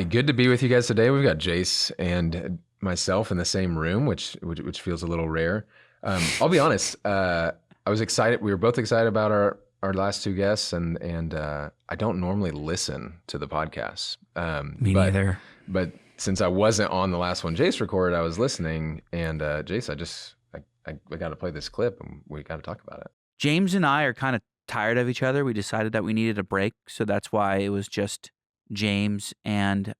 Good to be with you guys today. We've got Jayce and myself in the same room, which feels a little rare. I'll be honest. I was excited. We were both excited about our last two guests, and I don't normally listen to the podcasts. Me neither. But since I wasn't on the last one Jayce recorded, I was listening, and Jayce, I got to play this clip, and we got to talk about it. James and I are kind of tired of each other. We decided that we needed a break, so that's why it was just James and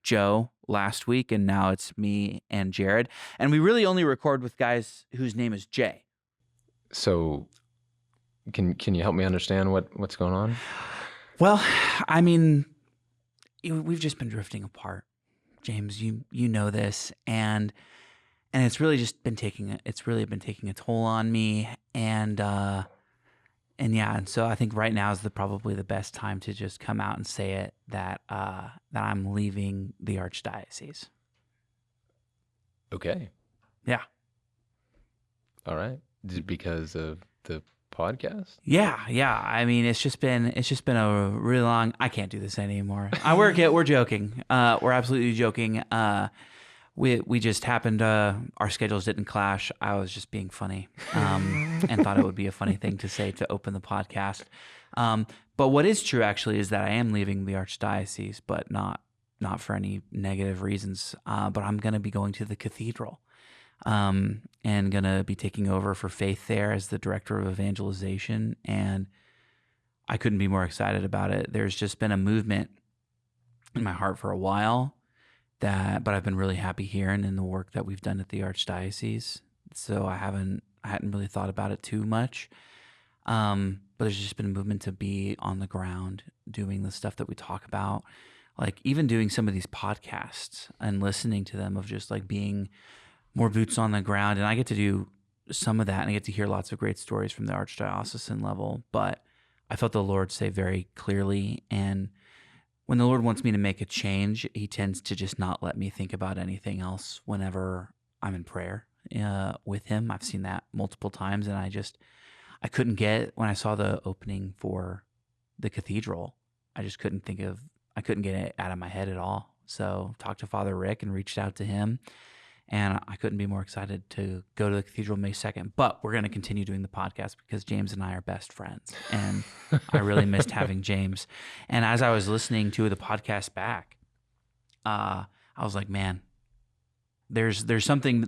Joe last week, and now it's me and Jared. And we really only record with guys whose name is Jay. So, can you help me understand what's going on? Well, I mean, we've just been drifting apart, James. You know this, and it's really just been taking a toll on me, and so I think right now is probably the best time to just come out and say it that I'm leaving the Archdiocese. Okay. Yeah. All right. Because of the podcast? Yeah. I mean, it's just been a really long. I can't do this anymore. We're joking. We're absolutely joking. We just happened. Our schedules didn't clash. I was just being funny, and thought it would be a funny thing to say to open the podcast. But what is true actually is that I am leaving the Archdiocese, but not for any negative reasons. But I'm going to be going to the cathedral, and going to be taking over for Faith there as the director of evangelization. And I couldn't be more excited about it. There's just been a movement in my heart for a while. But I've been really happy here and in the work that we've done at the Archdiocese. So I hadn't really thought about it too much. But there's just been a movement to be on the ground doing the stuff that we talk about, like even doing some of these podcasts and listening to them, of just like being more boots on the ground. And I get to do some of that, and I get to hear lots of great stories from the archdiocesan level. But I felt the Lord say very clearly, and when the Lord wants me to make a change, he tends to just not let me think about anything else whenever I'm in prayer with him. I've seen that multiple times, and I couldn't get, when I saw the opening for the cathedral, I couldn't get it out of my head at all. So talked to Father Rick and reached out to him, and I couldn't be more excited to go to the cathedral May 2nd. But we're going to continue doing the podcast because James and I are best friends, and I really missed having James. And as I was listening to the podcast back, I was like, man, there's something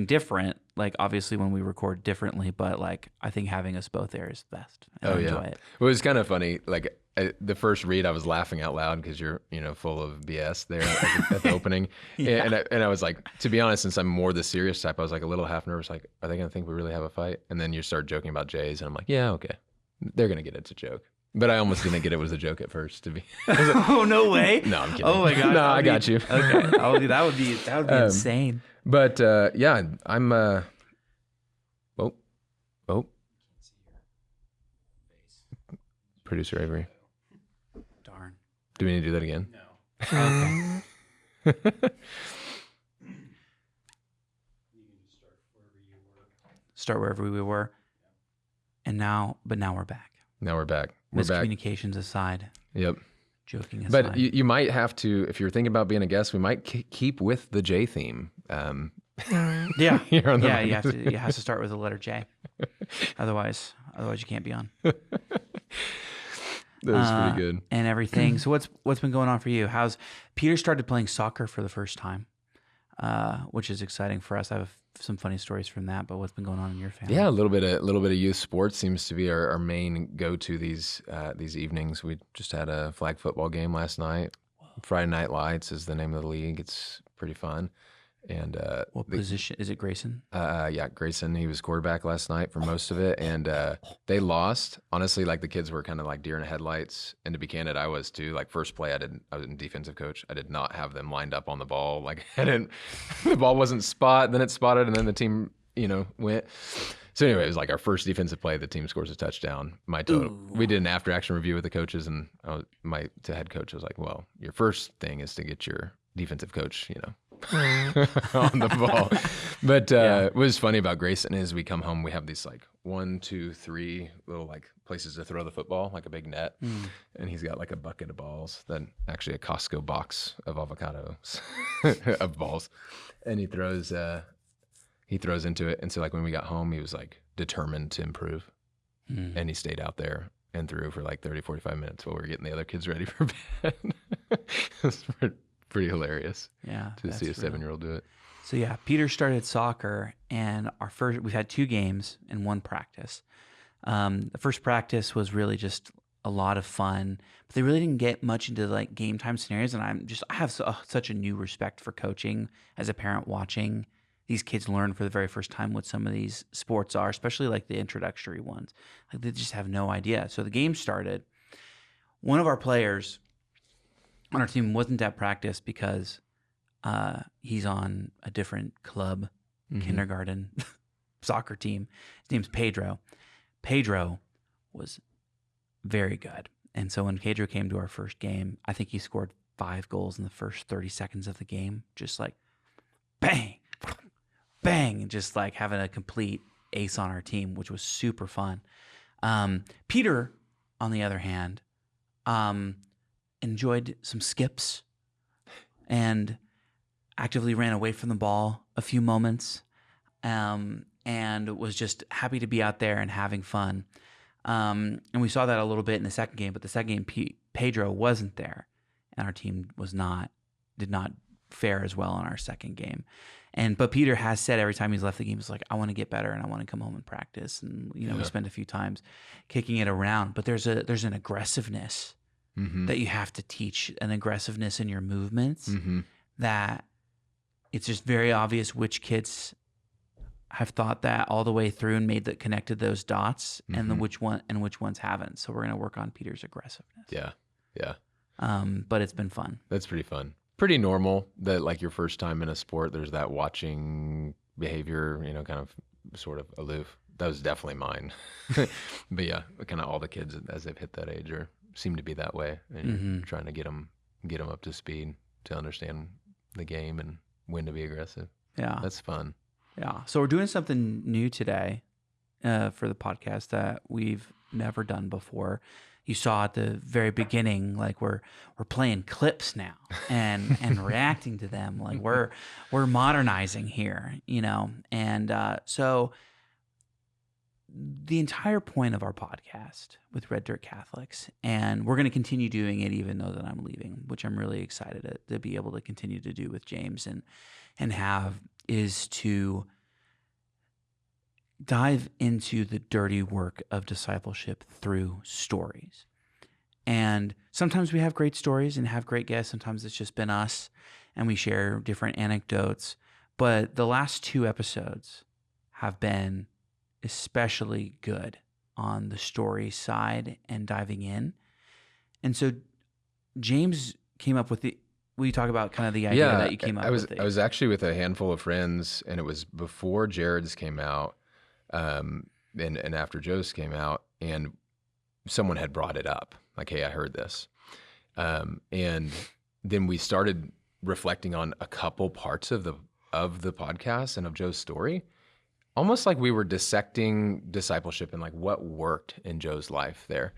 different. Like, obviously when we record differently, but like I think having us both there is the best. And I enjoy it. Well, it was kind of funny. Like the first read, I was laughing out loud because you're full of BS there at the opening. Yeah. And I was like, to be honest, since I'm more the serious type, I was like a little half nervous. Like, are they gonna think we really have a fight? And then you start joking about Jay's, and I'm like, yeah, okay, they're gonna get it's a joke. But I almost didn't get it was a joke at first. Like, oh, no way! No, I'm kidding. Oh my God! No, I got you. Okay, that would be insane. But yeah, I'm. Oh. Producer Avery. Darn. Do we need to do that again? No. Okay. Start wherever we were. And now we're back. Now we're back. We're back. Miscommunications aside. Yep. Joking aside. But you might have to, if you're thinking about being a guest, we might keep with the J theme. Yeah. You have to start with the letter J. Otherwise you can't be on. That was pretty good. And everything. So what's been going on for you? Peter started playing soccer for the first time, which is exciting for us. I have some funny stories from that, but what's been going on in your family? Yeah, a little bit of youth sports seems to be our main go-to these evenings. We just had a flag football game last night. Whoa. Friday Night Lights is the name of the league. It's pretty fun. And what position is it? Grayson? Yeah, Grayson. He was quarterback last night for most of it, and they lost. Honestly, like the kids were kind of like deer in headlights. And to be candid, I was too. Like first play, I was in defensive coach. I did not have them lined up on the ball. Like the ball wasn't spot. Then it spotted, and then the team, went. So anyway, it was like our first defensive play. The team scores a touchdown. My total. Ooh. We did an after action review with the coaches, and the head coach was like, "Well, your first thing is to get your defensive coach, on the ball. But what was funny about Grayson is we come home, we have these like 1, 2, 3 little like places to throw the football, like a big net. And he's got like a bucket of balls, then actually a Costco box of avocados of balls. And he throws into it. And so like when we got home, he was like determined to improve. And he stayed out there and threw for like 30, 45 minutes while we were getting the other kids ready for bed. It was pretty hilarious. Yeah, to see a 7-year-old do it. So yeah, Peter started soccer, and we've had 2 games and 1 practice. The first practice was really just a lot of fun, but they really didn't get much into like game time scenarios. And I have such a new respect for coaching as a parent, watching these kids learn for the very first time what some of these sports are, especially like the introductory ones. Like they just have no idea. So the game started. One of our players on our team wasn't at practice because he's on a different club, kindergarten soccer team. His name's Pedro. Pedro was very good. And so when Pedro came to our first game, I think he scored 5 goals in the first 30 seconds of the game. Just like bang, bang, and just like having a complete ace on our team, which was super fun. Peter, on the other hand, enjoyed some skips and actively ran away from the ball a few moments, and was just happy to be out there and having fun. And we saw that a little bit in the second game, but the second game, Pedro wasn't there, and our team did not fare as well in our second game. But Peter has said every time he's left the game, he's like, I want to get better and I want to come home and practice. And we spent a few times kicking it around, but there's an aggressiveness that you have to teach, an aggressiveness in your movements that it's just very obvious which kids have thought that all the way through and connected those dots, and which ones haven't. So we're going to work on Peter's aggressiveness. Yeah. But it's been fun. That's pretty fun. Pretty normal that like your first time in a sport, there's that watching behavior, kind of sort of aloof. That was definitely mine. But yeah, kind of all the kids as they've hit that age seem to be that way, and you're trying to get them up to speed to understand the game and when to be aggressive. Yeah, that's fun. Yeah. So we're doing something new today for the podcast that we've never done before. You saw at the very beginning, like we're playing clips now and reacting to them. Like we're modernizing here, And so the entire point of our podcast with Red Dirt Catholics, and we're going to continue doing it even though that I'm leaving, which I'm really excited to be able to continue to do with James and have, is to dive into the dirty work of discipleship through stories. And sometimes we have great stories and have great guests. Sometimes it's just been us and we share different anecdotes. But the last 2 episodes have been especially good on the story side and diving in. And so James came up with will you talk about kind of the idea that you came up with? I was actually with a handful of friends, and it was before Jared's came out. And after Joe's came out, and someone had brought it up, like, hey, I heard this. And then we started reflecting on a couple parts of the podcast and of Joe's story, almost like we were dissecting discipleship and like what worked in Joe's life there.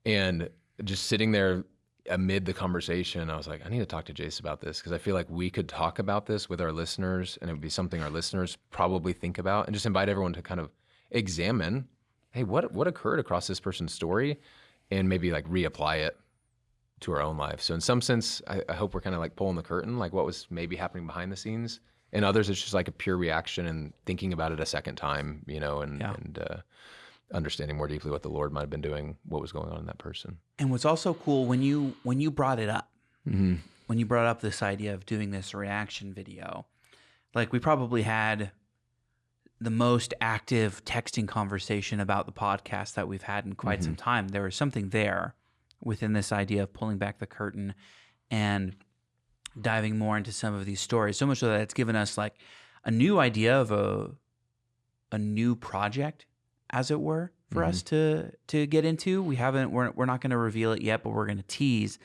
And just sitting there amid the conversation, I was like, I need to talk to Jayce about this, because I feel like we could talk about this with our listeners, and it would be something our listeners probably think about, and just invite everyone to kind of examine, hey, what occurred across this person's story, and maybe like reapply it to our own life. So in some sense, I hope we're kind of like pulling the curtain, like what was maybe happening behind the scenes. And others, it's just like a pure reaction and thinking about it a second time, and understanding more deeply what the Lord might have been doing, what was going on in that person. And what's also cool, when you brought it up, when you brought up this idea of doing this reaction video, like we probably had the most active texting conversation about the podcast that we've had in quite some time. There was something there within this idea of pulling back the curtain and diving more into some of these stories, so much so that it's given us like a new idea of a new project, as it were, for us to get into. We're not going to reveal it yet, but we're going to tease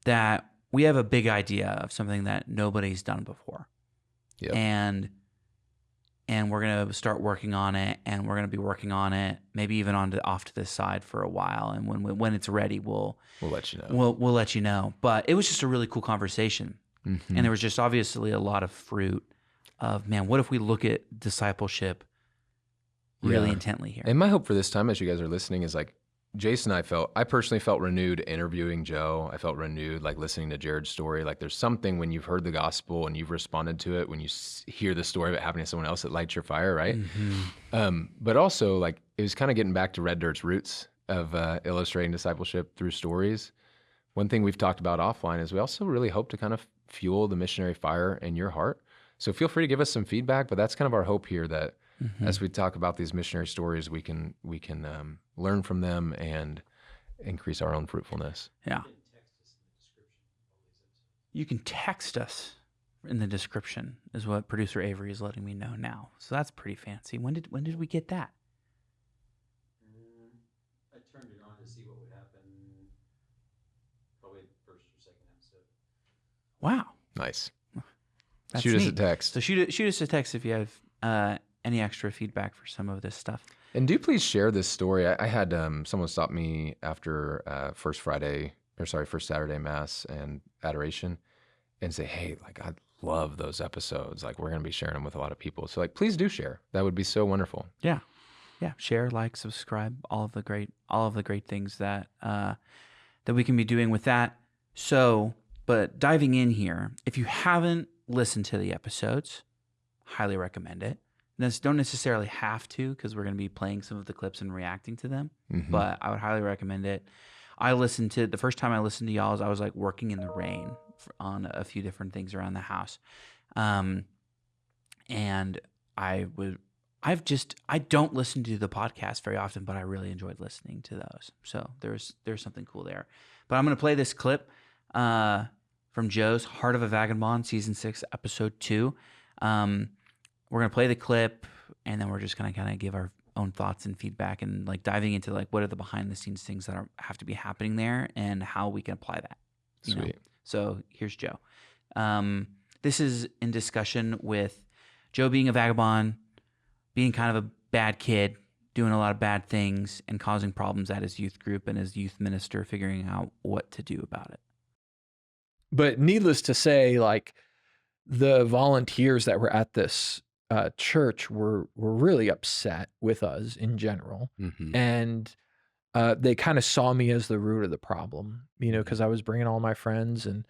that we have a big idea of something that nobody's done before. Yep. and we're going to start working on it, and we're going to be working on it maybe even off to the side for a while, and when it's ready we'll let you know. we'll let you know. But it was just a really cool conversation. Mm-hmm. And there was just obviously a lot of fruit of, man, what if we look at discipleship really intently here? And my hope for this time, as you guys are listening, is like Jayce and I personally felt renewed interviewing Joe. I felt renewed like listening to Jared's story. Like there's something when you've heard the gospel and you've responded to it, when you hear the story of it happening to someone else, it lights your fire, right? Mm-hmm. But also like it was kind of getting back to Red Dirt's roots of illustrating discipleship through stories. One thing we've talked about offline is we also really hope to kind of fuel the missionary fire in your heart. So feel free to give us some feedback, but that's kind of our hope here, that as we talk about these missionary stories, we can learn from them and increase our own fruitfulness. Yeah. You can text us in the description, is what producer Avery is letting me know now. So that's pretty fancy. When did we get that? I turned it on to see what would happen. Probably the first or second episode. Wow. Nice. That's Shoot us a neat. text. So shoot us a text if you have any extra feedback for some of this stuff. And do please share this story. I had someone stop me after First Saturday Mass and Adoration and say, hey, like I love those episodes. Like we're going to be sharing them with a lot of people. So like, please do share. That would be so wonderful. Yeah. Share, like, subscribe, all of the great things that that we can be doing with that. So, but diving in here, if you haven't listened to the episodes, highly recommend it. Don't necessarily have to, because we're going to be playing some of the clips and reacting to them, but I would highly recommend it. The first time I listened to y'all's, I was like working in the rain on a few different things around the house. And I don't listen to the podcast very often, but I really enjoyed listening to those. So there's something cool there. But I'm going to play this clip from Joe's Heart of a Vagabond, season 6, episode 2. We're going to play the clip, and then we're just going to kind of give our own thoughts and feedback, and like diving into like what are the behind the scenes things that have to be happening there and how we can apply that. You know? So here's Joe. This is in discussion with Joe being a vagabond, being kind of a bad kid, doing a lot of bad things and causing problems at his youth group, and his youth minister figuring out what to do about it. But needless to say, like the volunteers that were at this church were really upset with us in general. And they kind of saw me as the root of the problem, you know, because I was bringing all my friends, and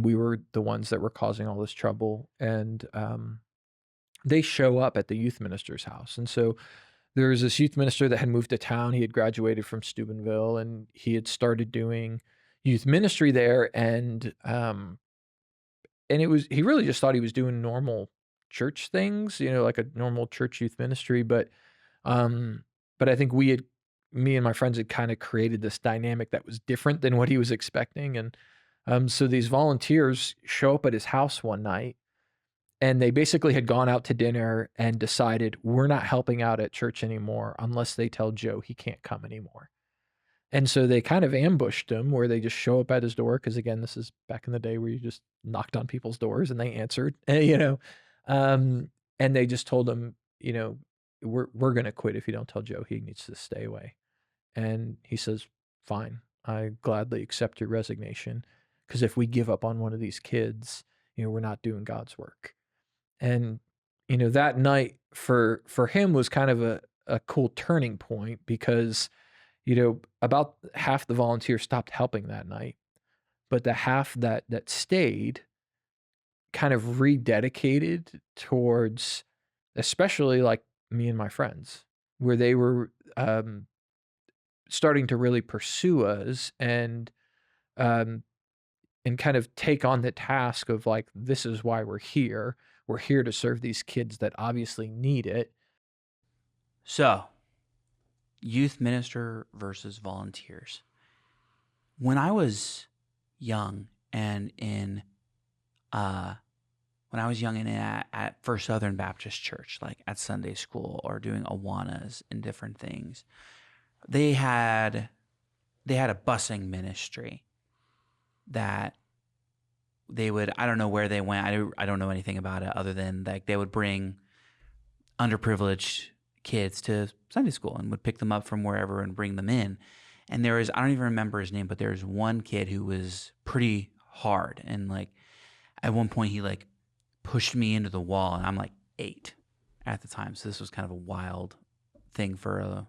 we were the ones that were causing all this trouble. And they show up at the youth minister's house. And so there was this youth minister that had moved to town. He had graduated from Steubenville, and he had started doing youth ministry there. And he really just thought he was doing normal church things, you know, like a normal church youth ministry. But I think me and my friends had kind of created this dynamic that was different than what he was expecting. And so these volunteers show up at his house one night, and they basically had gone out to dinner and decided, we're not helping out at church anymore unless they tell Joe he can't come anymore. And so they kind of ambushed him, where they just show up at his door. Cause again, this is back in the day where you just knocked on people's doors and they answered, you know, and they just told him, you know, we're going to quit if you don't tell Joe he needs to stay away. And he says, fine, I gladly accept your resignation. Cause if we give up on one of these kids, you know, we're not doing God's work. And, you know, that night for him was kind of a cool turning point, because, you know, about half the volunteers stopped helping that night, but the half that stayed kind of rededicated towards, especially like me and my friends, where they were starting to really pursue us and kind of take on the task of like, this is why we're here. We're here to serve these kids that obviously need it. So, youth minister versus volunteers. When I was young and at First Southern Baptist Church, like at Sunday school or doing Awanas and different things, they had a busing ministry that they would, I don't know where they went. I don't know anything about it other than like they would bring underprivileged kids to Sunday school and would pick them up from wherever and bring them in. And there was, I don't even remember his name, but there was one kid who was pretty hard. And like at one point he like pushed me into the wall, and I'm like 8 at the time. So this was kind of a wild thing for a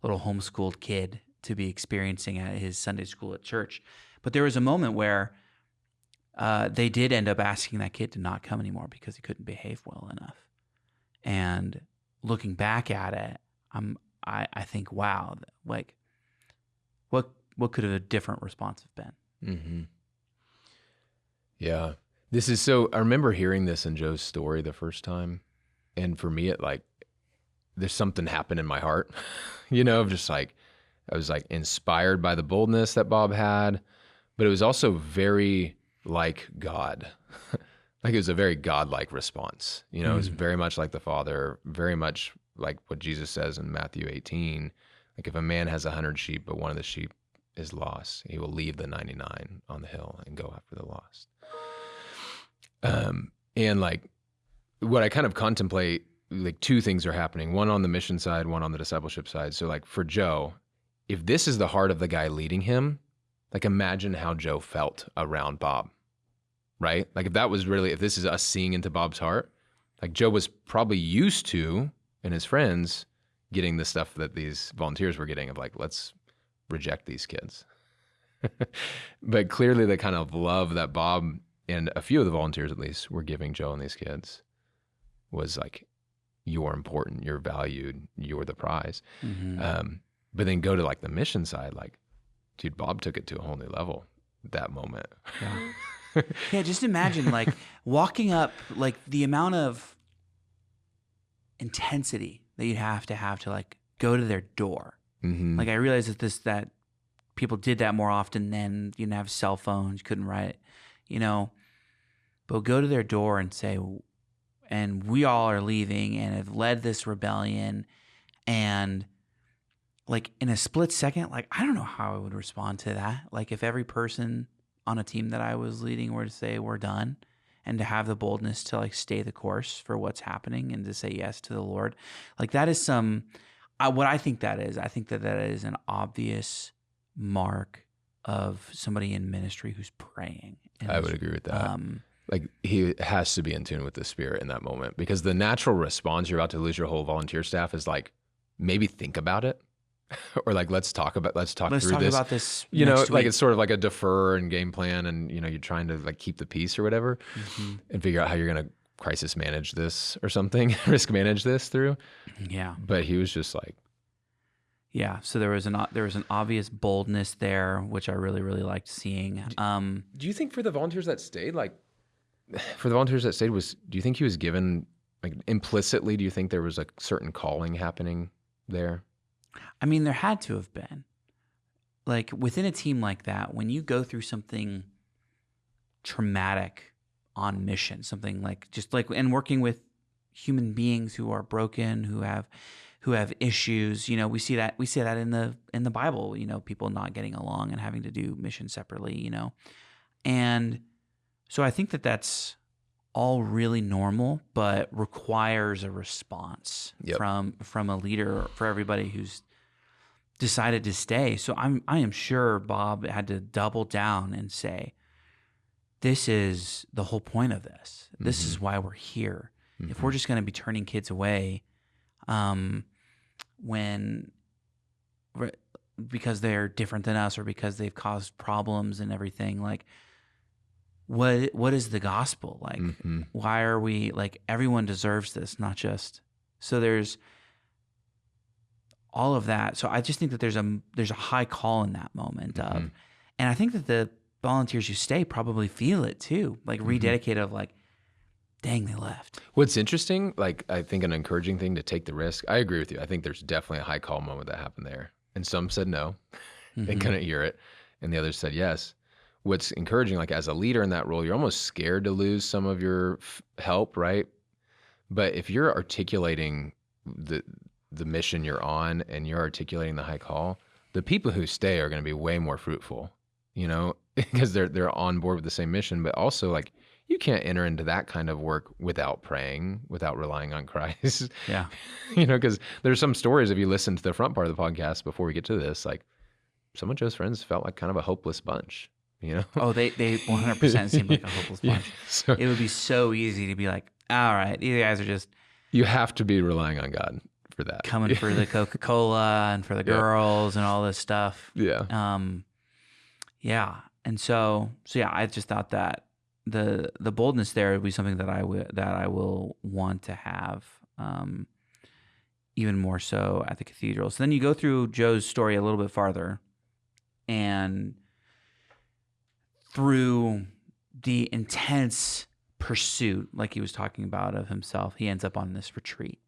little homeschooled kid to be experiencing at his Sunday school at church. But there was a moment where they did end up asking that kid to not come anymore because he couldn't behave well enough. And looking back at it, I think, wow, like what could a different response have been? Mm-hmm. Yeah. This is so, I remember hearing this in Joe's story the first time. And for me, it like, there's something happened in my heart, of just like, I was like inspired by the boldness that Bob had, but it was also very like God. Like it was a very God-like response. It was very much like the Father, very much like what Jesus says in Matthew 18. Like if a man has 100 sheep, but one of the sheep is lost, he will leave the 99 on the hill and go after the lost. And like what I kind of contemplate, like 2 things are happening, one on the mission side, one on the discipleship side. So like for Joe, if this is the heart of the guy leading him, like imagine how Joe felt around Bob, right? Like if this is us seeing into Bob's heart, like Joe was probably used to, and his friends, getting the stuff that these volunteers were getting of like, let's reject these kids. But clearly the kind of love that Bob and a few of the volunteers at least were giving Joe and these kids was like, you're important, you're valued, you're the prize. Mm-hmm. But then go to like the mission side, like, dude, Bob took it to a whole new level that moment. Yeah. Yeah, just imagine like walking up, like the amount of intensity that you'd have to like go to their door. Mm-hmm. Like I realized that people did that more often then. You didn't have cell phones, you couldn't write, but go to their door and say, and we all are leaving and have led this rebellion. And like in a split second, like I don't know how I would respond to that. Like if every person on a team that I was leading were to say we're done, and to have the boldness to like stay the course for what's happening and to say yes to the Lord, like that is what I think that is. I think that is an obvious mark of somebody in ministry who's praying. I would agree with that. Like he has to be in tune with the Spirit in that moment, because the natural response, you're about to lose your whole volunteer staff, is like, maybe think about it. Or like, let's talk through this. About this. Like week. it's sort of like a defer and game plan, and you're trying to like keep the peace or whatever, and figure out how you're going to crisis manage this or something, risk manage this through. Yeah. But he was just like, yeah. So there was an obvious boldness there, which I really, really liked seeing. do you think for the volunteers that stayed, do you think he was given, like implicitly, do you think there was a certain calling happening there? I mean, there had to have been. Like within a team like that, when you go through something traumatic on mission, something like and working with human beings who are broken, who have issues, we see that in the Bible, people not getting along and having to do mission separately, And so I think that that's all really normal, but requires a response from a leader for everybody who's decided to stay. So I am sure Bob had to double down and say, this is the whole point of this. This is why we're here. Mm-hmm. If we're just going to be turning kids away, because they're different than us or because they've caused problems and everything, like what is the gospel? Like, why are we, like, everyone deserves this, not just, so there's all of that. So I just think that there's a high call in that moment of, and I think that the volunteers who stay probably feel it too, like rededicated of like, dang, they left. What's interesting, like I think an encouraging thing to take the risk. I agree with you. I think there's definitely a high call moment that happened there. And some said no, they couldn't hear it. And the others said yes. What's encouraging, like as a leader in that role, you're almost scared to lose some of your help, right? But if you're articulating the mission you're on and you're articulating the high call, the people who stay are going to be way more fruitful you know, because they're on board with the same mission, but also like you can't enter into that kind of work without praying, without relying on Christ. Yeah. You know, because there's some stories, if you listen to the front part of the podcast before we get to this, like some of Joe's friends felt like kind of a hopeless bunch, you know? Oh, they 100% seemed like a hopeless Yeah, bunch. so It would be so easy to be like, all right, these guys are just you have to be relying on God for that. coming for the Coca-Cola and for the Yeah. girls and all this stuff. Yeah. Yeah. And so yeah, I just thought that the boldness there would be something that I will want to have, even more so at the cathedral. So then you go through Joe's story a little bit farther, and through the intense pursuit, like he was talking about, of himself, he ends up on this retreat,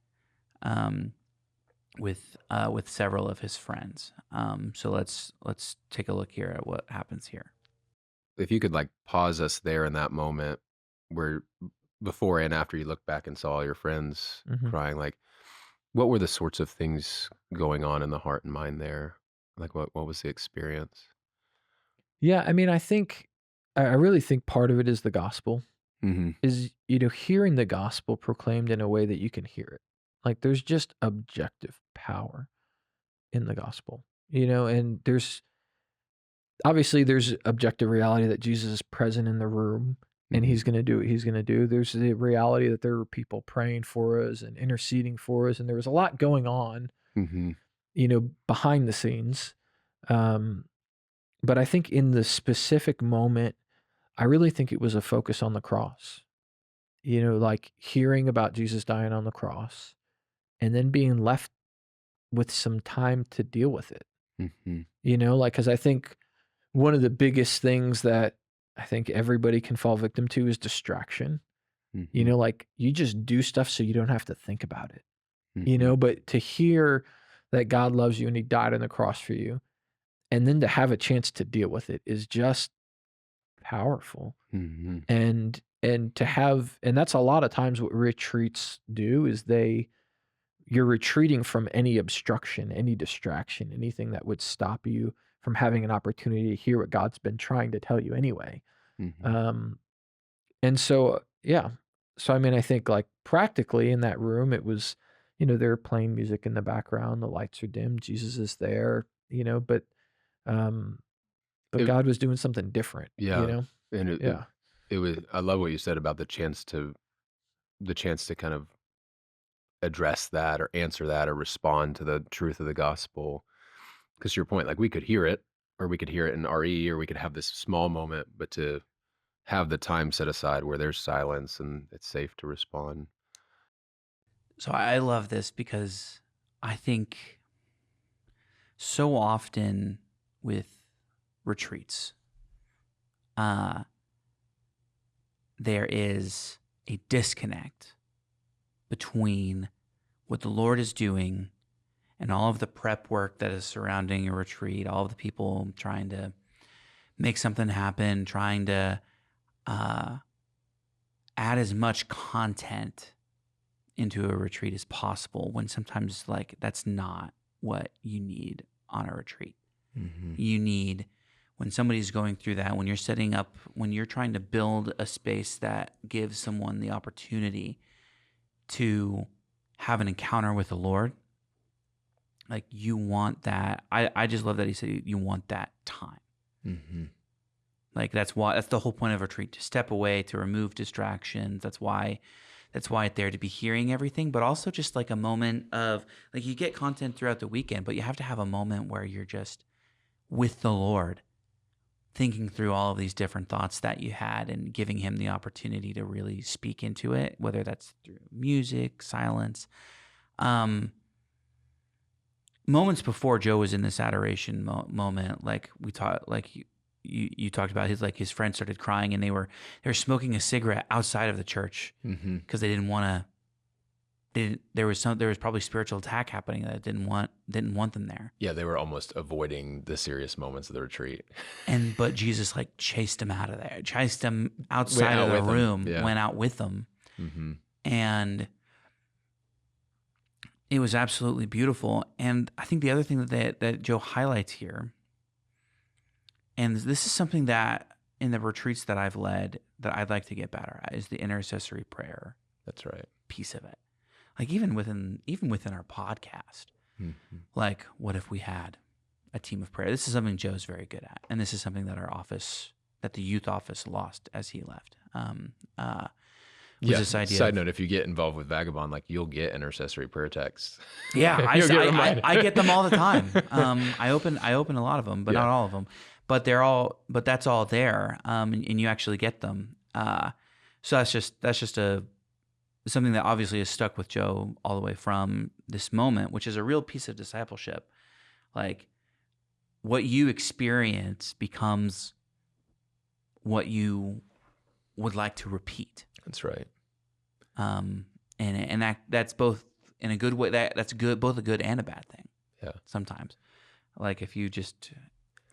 with several of his friends. So let's take a look here at what happens here. If you could like pause us there in that moment where before and after you look back and saw all your friends Mhm. crying, like what were the sorts of things going on in the heart and mind there? Like what was the experience? Yeah, I mean, I really think part of it is the gospel. Mm-hmm. Is, hearing the gospel proclaimed in a way that you can hear it. Like there's just objective power in the gospel, and there's objective reality that Jesus is present in the room and Mm-hmm. he's going to do what he's going to do. There's the reality that there are people praying for us and interceding for us. And there was a lot going on, Mm-hmm. behind the scenes. Um, but I think in the specific moment, I really think it was a focus on the cross, like hearing about Jesus dying on the cross and then being left with some time to deal with it, Mm-hmm. like, because I think one of the biggest things that I think everybody can fall victim to is distraction. Mm-hmm. Like you just do stuff so you don't have to think about it, Mm-hmm. but to hear that God loves you and he died on the cross for you, and then to have a chance to deal with it is just powerful. Mm-hmm. And that's a lot of times what retreats do is you're retreating from any obstruction, any distraction, anything that would stop you from having an opportunity to hear what God's been trying to tell you anyway. Mm-hmm. Um, and so, yeah. So, I mean, I think like practically in that room, it was, they're playing music in the background, the lights are dim, Jesus is there, um, but It, God was doing something different, yeah, and Yeah. it was. I love what you said about the chance to kind of address that or answer that or respond to the truth of the gospel. Because to your point, like we could hear it, or we could hear it in RE, or we could have this small moment, but to have the time set aside where there's silence and it's safe to respond. So I love this because I think so often with retreats, there is a disconnect between what the Lord is doing and all of the prep work that is surrounding a retreat, all of the people trying to make something happen, trying to add as much content into a retreat as possible, when sometimes like that's not what you need on a retreat. Mm-hmm. You need, when somebody's going through that, when you're setting up, when you're trying to build a space that gives someone the opportunity to have an encounter with the Lord, like you want that. I just love that he said you want that time. Mm-hmm. Like that's the whole point of retreat, to step away, to remove distractions. That's why it's there, to be hearing everything, but also just like a moment of, like, you get content throughout the weekend, but you have to have a moment where you're just with the Lord, thinking through all of these different thoughts that you had and giving him the opportunity to really speak into it, whether that's through music, silence. Moments before Joe was in this adoration moment, like we talked, like you talked about, his friends started crying and they were smoking a cigarette outside of the church Mm-hmm. because they didn't want to. There was probably spiritual attack happening that didn't want them there. Yeah, they were almost avoiding the serious moments of the retreat. But Jesus like chased them out of there, chased them outside out of the with them. room, Yeah. went out with them, Mm-hmm. and it was absolutely beautiful. And I think the other thing that Joe highlights here And this is something that in the retreats that I've led that I'd like to get better at is the intercessory prayer That's right. piece of it. Like even within our podcast, Mm-hmm. like what if we had a team of prayer? This is something Joe's very good at, and this is something that that the youth office lost as he left. Was this idea? Side note: if you get involved with Vagabond, like you'll get intercessory prayer texts. Yeah, You'll get reminded. I get them all the time. I open a lot of them, but Yeah. not all of them. But that's all there, and you actually get them. So that's just something that obviously has stuck with Joe all the way from this moment, which is a real piece of discipleship. Like what you experience becomes what you would like to repeat. That's right. And that's both in a good way. That's good, both a good and a bad thing. Yeah. Sometimes, like if you just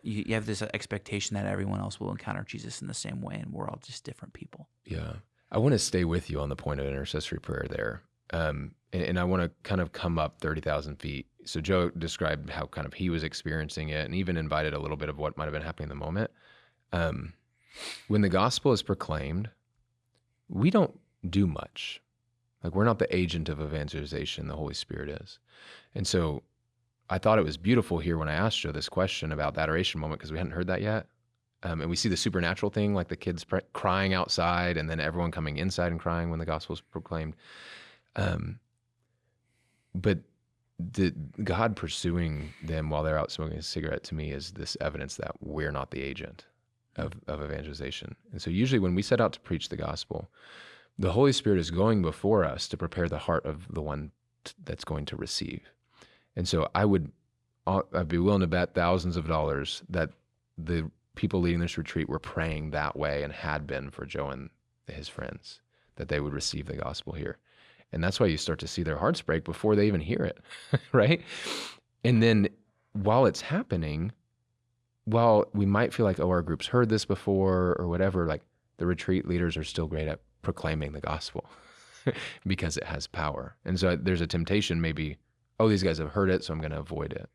you have this expectation that everyone else will encounter Jesus in the same way, and we're all just different people. Yeah. I want to stay with you on the point of intercessory prayer there. And I want to kind of come up 30,000 feet. So Joe described how kind of he was experiencing it and even invited a little bit of what might have been happening in the moment. When the gospel is proclaimed, we don't do much. Like we're not the agent of evangelization, the Holy Spirit is. And so I thought it was beautiful here when I asked Joe this question about the adoration moment, because we hadn't heard that yet. And we see the supernatural thing, like the kids crying outside and then everyone coming inside and crying when the gospel is proclaimed. But God pursuing them while they're out smoking a cigarette, to me, is this evidence that we're not the agent of evangelization. And so usually when we set out to preach the gospel, the Holy Spirit is going before us to prepare the heart of the one that's going to receive. And so I'd be willing to bet thousands of dollars that the people leading this retreat were praying that way and had been for Joe and his friends, that they would receive the gospel here. And that's why you start to see their hearts break before they even hear it, right? And then while it's happening, while we might feel like, oh, our group's heard this before or whatever, like the retreat leaders are still great at proclaiming the gospel because it has power. And so there's a temptation maybe, oh, these guys have heard it, so I'm going to avoid it.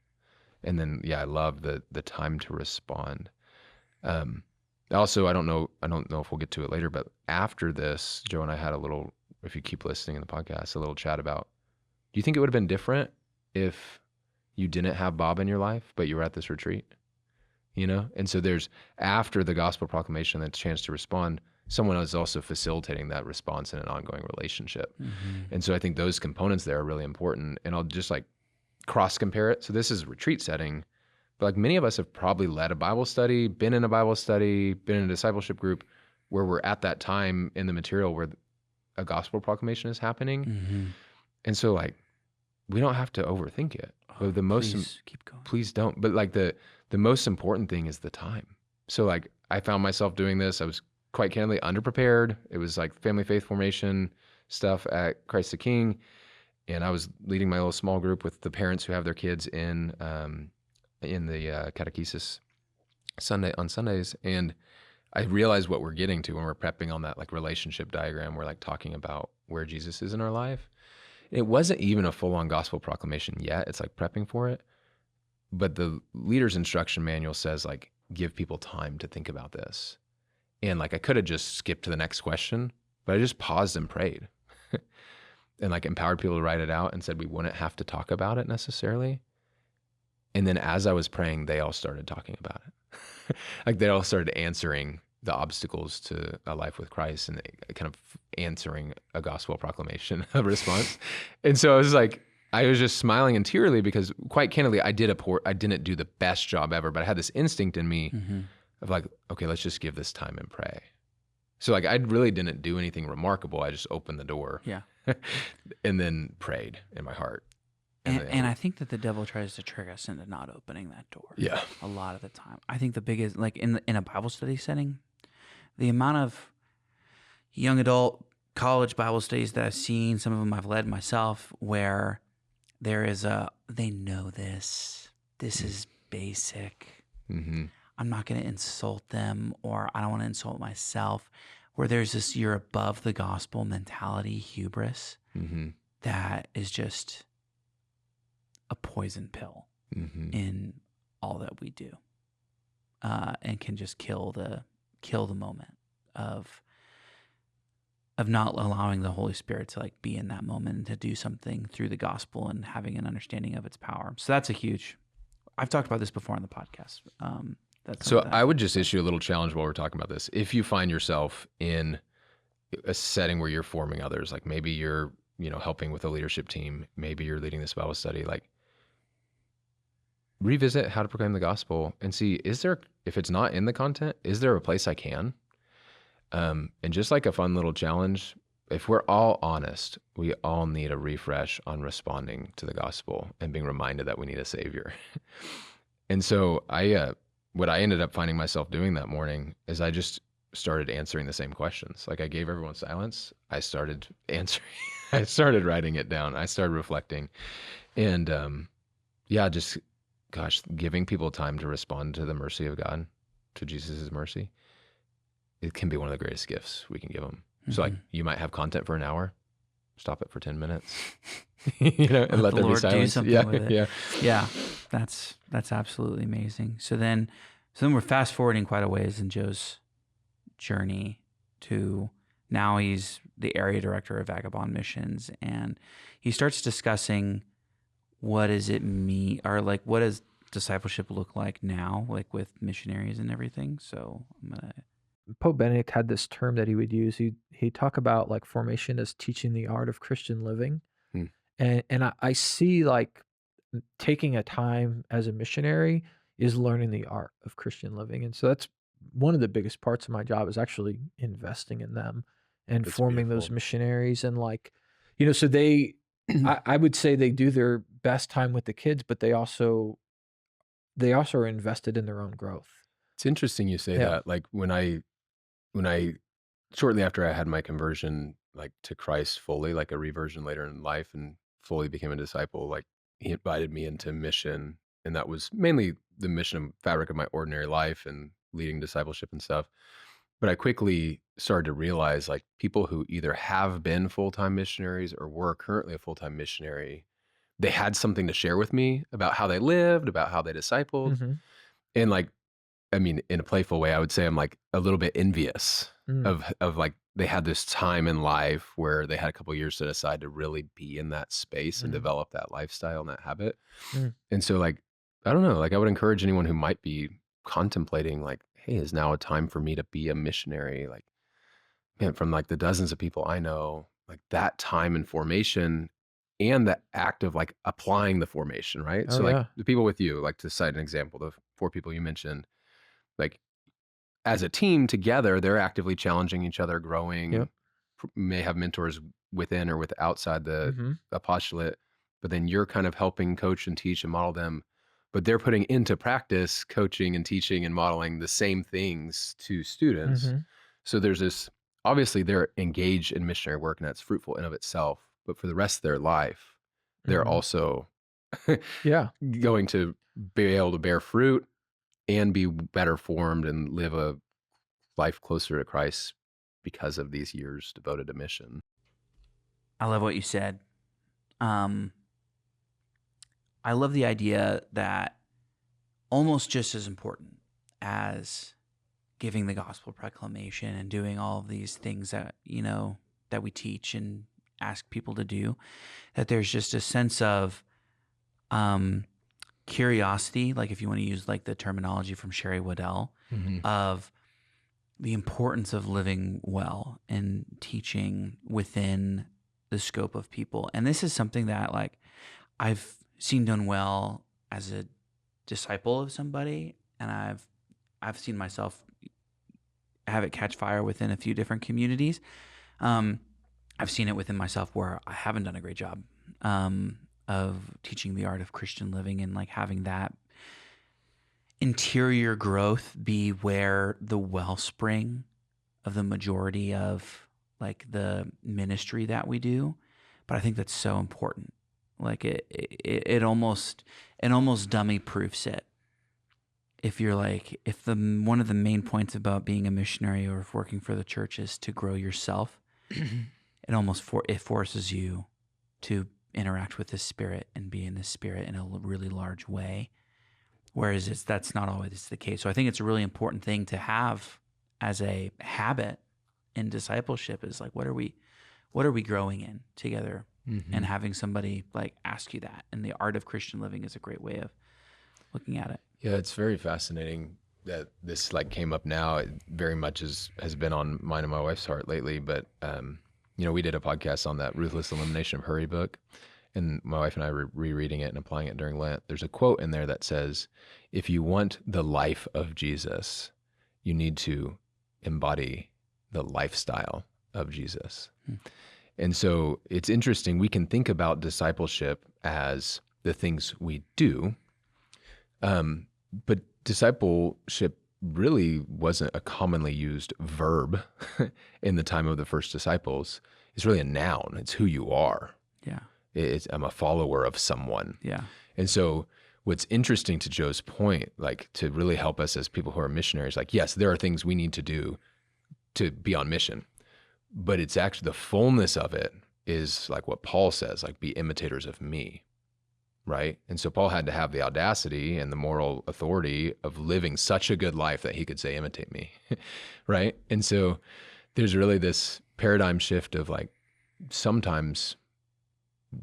And then, yeah, I love the time to respond. Also, I don't know if we'll get to it later, but after this, Joe and I had a little, if you keep listening in the podcast, a little chat about, do you think it would have been different if you didn't have Bob in your life, but you were at this retreat? You know? And so there's, after the gospel proclamation, that chance to respond, someone is also facilitating that response in an ongoing relationship. Mm-hmm. And so I think those components there are really important. And I'll just like cross compare it. So this is a retreat setting, but like many of us have probably led a Bible study, been in a Bible study, been in a discipleship group where we're at that time in the material where a gospel proclamation is happening. Mm-hmm. And so like, we don't have to overthink it. But the most, keep going. Please don't. But like the most important thing is the time. So like I found myself doing this. I was quite candidly underprepared. It was like family faith formation stuff at Christ the King. And I was leading my little small group with the parents who have their kids in the catechesis on Sundays. And I realized what we're getting to when we're prepping on that like relationship diagram. We're like talking about where Jesus is in our life. It wasn't even a full-on gospel proclamation yet. It's like prepping for it. But the leader's instruction manual says like, give people time to think about this. And like, I could have just skipped to the next question, but I just paused and prayed and like empowered people to write it out and said, we wouldn't have to talk about it necessarily. And then as I was praying, they all started talking about it. Like they all started answering the obstacles to a life with Christ and kind of answering a gospel proclamation of response. And so I was like, I was just smiling and tearily because quite candidly, I didn't do the best job ever, but I had this instinct in me of like, okay, let's just give this time and pray. So like, I really didn't do anything remarkable. I just opened the door and then prayed in my heart. And I think that the devil tries to trick us into not opening that door. Yeah. A lot of the time. I think the biggest, like in a Bible study setting, the amount of young adult college Bible studies that I've seen, some of them I've led myself, where there is they know this. This is basic. Mm-hmm. I'm not going to insult them, or I don't want to insult myself, where there's this you're above the gospel mentality, hubris, that is just a poison pill in all that we do. and can just kill the moment of not allowing the Holy Spirit to like be in that moment and to do something through the gospel and having an understanding of its power. So that's a huge. I've talked about this before on the podcast. That's So something that I would just issue a little challenge while we're talking about this. If you find yourself in a setting where you're forming others, like maybe you're, helping with a leadership team, maybe you're leading this Bible study, like revisit how to proclaim the gospel and see, if it's not in the content, is there a place I can? And just like a fun little challenge, if we're all honest, we all need a refresh on responding to the gospel and being reminded that we need a savior. And so what I ended up finding myself doing that morning is I just started answering the same questions. Like I gave everyone silence. I started answering. I started writing it down. I started reflecting, and just giving people time to respond to the mercy of God, to Jesus's mercy. It can be one of the greatest gifts we can give them. Mm-hmm. So like you might have content for an hour, stop it for 10 minutes, and let there be silence. Do something with it. Yeah. That's absolutely amazing. So then we're fast forwarding quite a ways in Joe's journey to now he's the area director of Vagabond Missions, and he starts discussing what does it mean, or like what does discipleship look like now, like with missionaries and everything. So I'm gonna. Pope Benedict had this term that he would use. He'd talk about like formation as teaching the art of Christian living. And I see like taking a time as a missionary is learning the art of Christian living. And so that's one of the biggest parts of my job is actually investing in them and That's forming beautiful. those missionaries. And like, so they, I would say they do their best time with the kids, but they also are invested in their own growth. It's interesting you say that. Like when I shortly after I had my conversion, like to Christ fully, like a reversion later in life and fully became a disciple, like he invited me into mission. And that was mainly the mission fabric of my ordinary life and leading discipleship and stuff. But I quickly started to realize like people who either have been full-time missionaries or were currently a full-time missionary, they had something to share with me about how they lived, about how they discipled. Mm-hmm. And like, I mean, in a playful way, I would say I'm like a little bit envious of like they had this time in life where they had a couple of years to decide to really be in that space and develop that lifestyle and that habit. And so like, I don't know, like I would encourage anyone who might be contemplating like, hey, is now a time for me to be a missionary? Like, man, from like the dozens of people I know, like that time in formation and the act of like applying the formation, right? Oh, So like yeah. the people with you, like to cite an example, the 4 people you mentioned, like as a team together, they're actively challenging each other, growing, Yep. may have mentors within or with outside the Mm-hmm. apostolate, but then you're kind of helping coach and teach and model them, but they're putting into practice, coaching and teaching and modeling the same things to students. Mm-hmm. So there's this, obviously they're engaged in missionary work and that's fruitful in of itself, but for the rest of their life, they're also going to be able to bear fruit and be better formed and live a life closer to Christ because of these years devoted to mission. I love what you said. I love the idea that almost just as important as giving the gospel proclamation and doing all of these things that, that we teach and ask people to do, that there's just a sense of curiosity, like if you want to use like the terminology from Sherry Waddell, of the importance of living well and teaching within the scope of people. And this is something that like I've seen done well as a disciple of somebody, and I've seen myself have it catch fire within a few different communities. I've seen it within myself where I haven't done a great job of teaching the art of Christian living and like having that interior growth be where the wellspring of the majority of like the ministry that we do. But I think that's so important. Like it almost dummy proofs it. If you're like, if one of the main points about being a missionary or if working for the church is to grow yourself, it almost forces you to interact with the Spirit and be in the Spirit in a really large way. Whereas that's not always the case. So I think it's a really important thing to have as a habit in discipleship is like, what are we growing in together? And having somebody like ask you that. And the art of Christian living is a great way of looking at it. Yeah, it's very fascinating that this like came up now. It very much has been on mine and my wife's heart lately. But we did a podcast on that Ruthless Elimination of Hurry book, and my wife and I were rereading it and applying it during Lent. There's a quote in there that says, "If you want the life of Jesus, you need to embody the lifestyle of Jesus." And so it's interesting. We can think about discipleship as the things we do, but discipleship really wasn't a commonly used verb in the time of the first disciples. It's really a noun. It's who you are. Yeah. I'm a follower of someone. Yeah. And so what's interesting to Joe's point, like to really help us as people who are missionaries, like, yes, there are things we need to do to be on mission, but it's actually the fullness of it is like what Paul says, like be imitators of me. Right. And so Paul had to have the audacity and the moral authority of living such a good life that he could say, imitate me. Right. And so there's really this paradigm shift of like, sometimes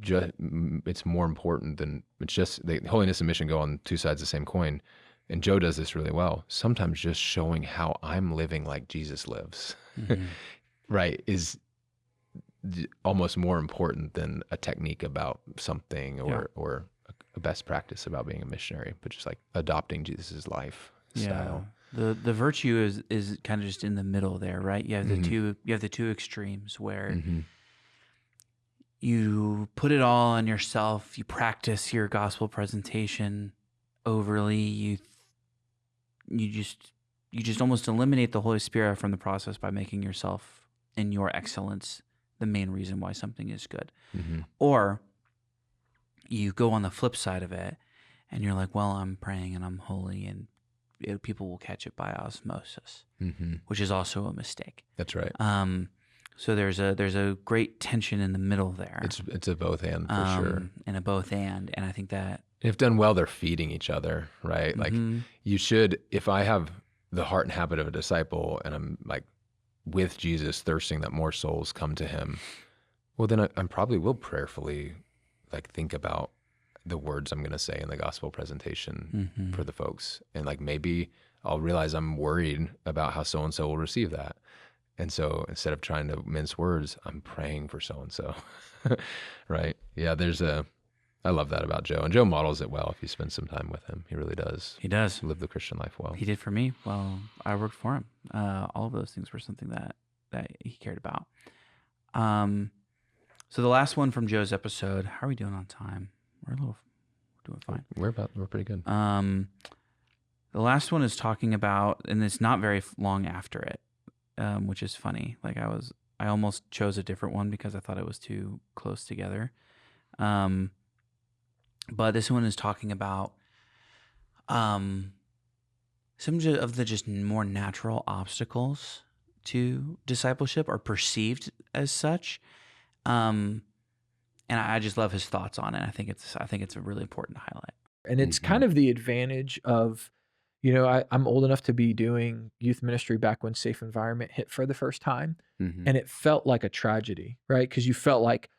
it's more important than it's just the holiness and mission go on two sides of the same coin. And Joe does this really well. Sometimes just showing how I'm living like Jesus lives, right, is almost more important than a technique about something or a best practice about being a missionary, but just like adopting Jesus's life style. The virtue is kind of just in the middle there, right? You have the two extremes where you put it all on yourself, you practice your gospel presentation overly, you just almost eliminate the Holy Spirit from the process by making yourself in your excellence the main reason why something is good. Or you go on the flip side of it and you're like, well, I'm praying and I'm holy and people will catch it by osmosis, which is also a mistake. That's right. So there's a great tension in the middle there. It's a both and for sure. And a both and I think that if done well, they're feeding each other, right? Like you should, if I have the heart and habit of a disciple and I'm like with Jesus thirsting that more souls come to him, well, then I probably will prayerfully like think about the words I'm going to say in the gospel presentation for the folks. And like, maybe I'll realize I'm worried about how so-and-so will receive that. And so instead of trying to mince words, I'm praying for so-and-so, right? Yeah, I love that about Joe. And Joe models it well if you spend some time with him. He really does. He does. Live the Christian life well. He did for me. Well, I worked for him. All of those things were something that he cared about. So the last one from Joe's episode, how are we doing on time? We're doing fine. We're pretty good. The last one is talking about, and it's not very long after it, which is funny. Like I almost chose a different one because I thought it was too close together. But this one is talking about some of the just more natural obstacles to discipleship are perceived as such. And I just love his thoughts on it. I think it's a really important highlight. And it's kind of the advantage of, I'm old enough to be doing youth ministry back when Safe Environment hit for the first time. And it felt like a tragedy, right? Because you felt like,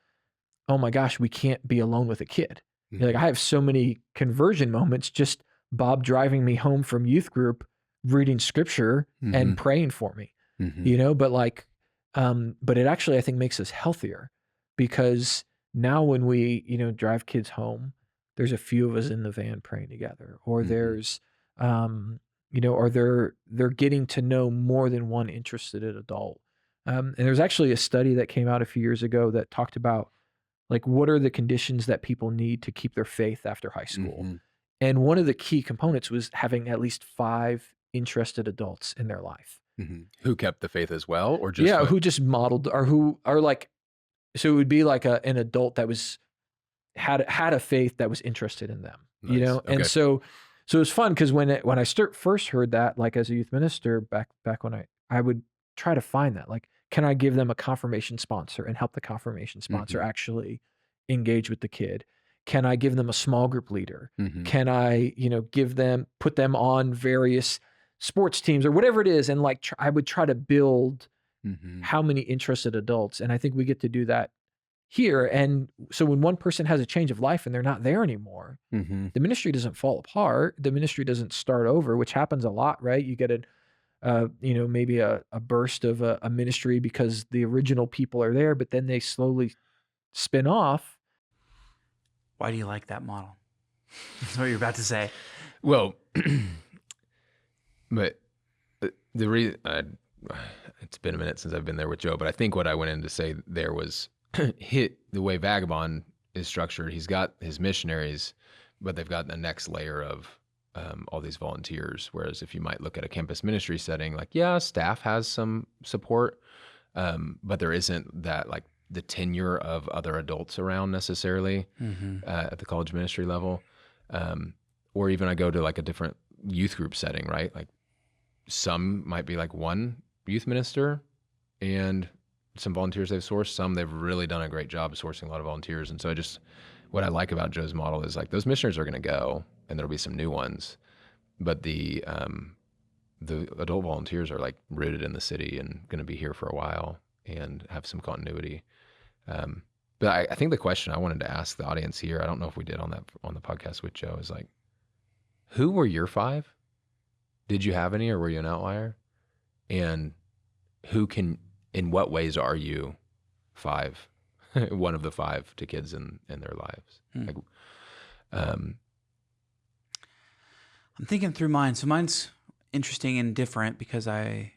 oh my gosh, we can't be alone with a kid. You're like, I have so many conversion moments, just Bob driving me home from youth group, reading scripture and praying for me, but it actually, I think, makes us healthier because now when we, drive kids home, there's a few of us in the van praying together, or there's, or they're getting to know more than one interested adult. And there's actually a study that came out a few years ago that talked about like, what are the conditions that people need to keep their faith after high school? And one of the key components was having at least 5 interested adults in their life. Who kept the faith as well, or just who just modeled, or who are like, so it would be like an adult that had a faith that was interested in them, Nice. Okay. And so it was fun because when I first heard that, like as a youth minister back when I would try to find that, like, can I give them a confirmation sponsor and help the confirmation sponsor actually engage with the kid? Can I give them a small group leader? Mm-hmm. Can I, put them on various sports teams or whatever it is? And like, I would try to build Mm-hmm. how many interested adults. And I think we get to do that here. And so when one person has a change of life and they're not there anymore, Mm-hmm. the ministry doesn't fall apart. The ministry doesn't start over, which happens a lot, right? You get maybe a burst of a ministry because the original people are there, but then they slowly spin off. Why do you like that model? That's what you're about to say. Well, but the reason it's been a minute since I've been there with Joe, but I think what I went in to say there was the way Vagabond is structured. He's got his missionaries, but they've got the next layer of all these volunteers. Whereas if you might look at a campus ministry setting, like, yeah, staff has some support, but there isn't that like the tenure of other adults around necessarily at the college ministry level. Or even I go to like a different youth group setting, right? Like some might be like one youth minister and some volunteers they've sourced. Some they've really done a great job of sourcing a lot of volunteers. And so what I like about Joe's model is like those missionaries are going to go and there'll be some new ones, but the adult volunteers are like rooted in the city and going to be here for a while and have some continuity. But I think the question I wanted to ask the audience here, I don't know if we did on the podcast with Joe, is like, who were your five? Did you have any, or were you an outlier? And in what ways are you five, one of the five to kids in their lives? Like, I'm thinking through mine. So mine's interesting and different because I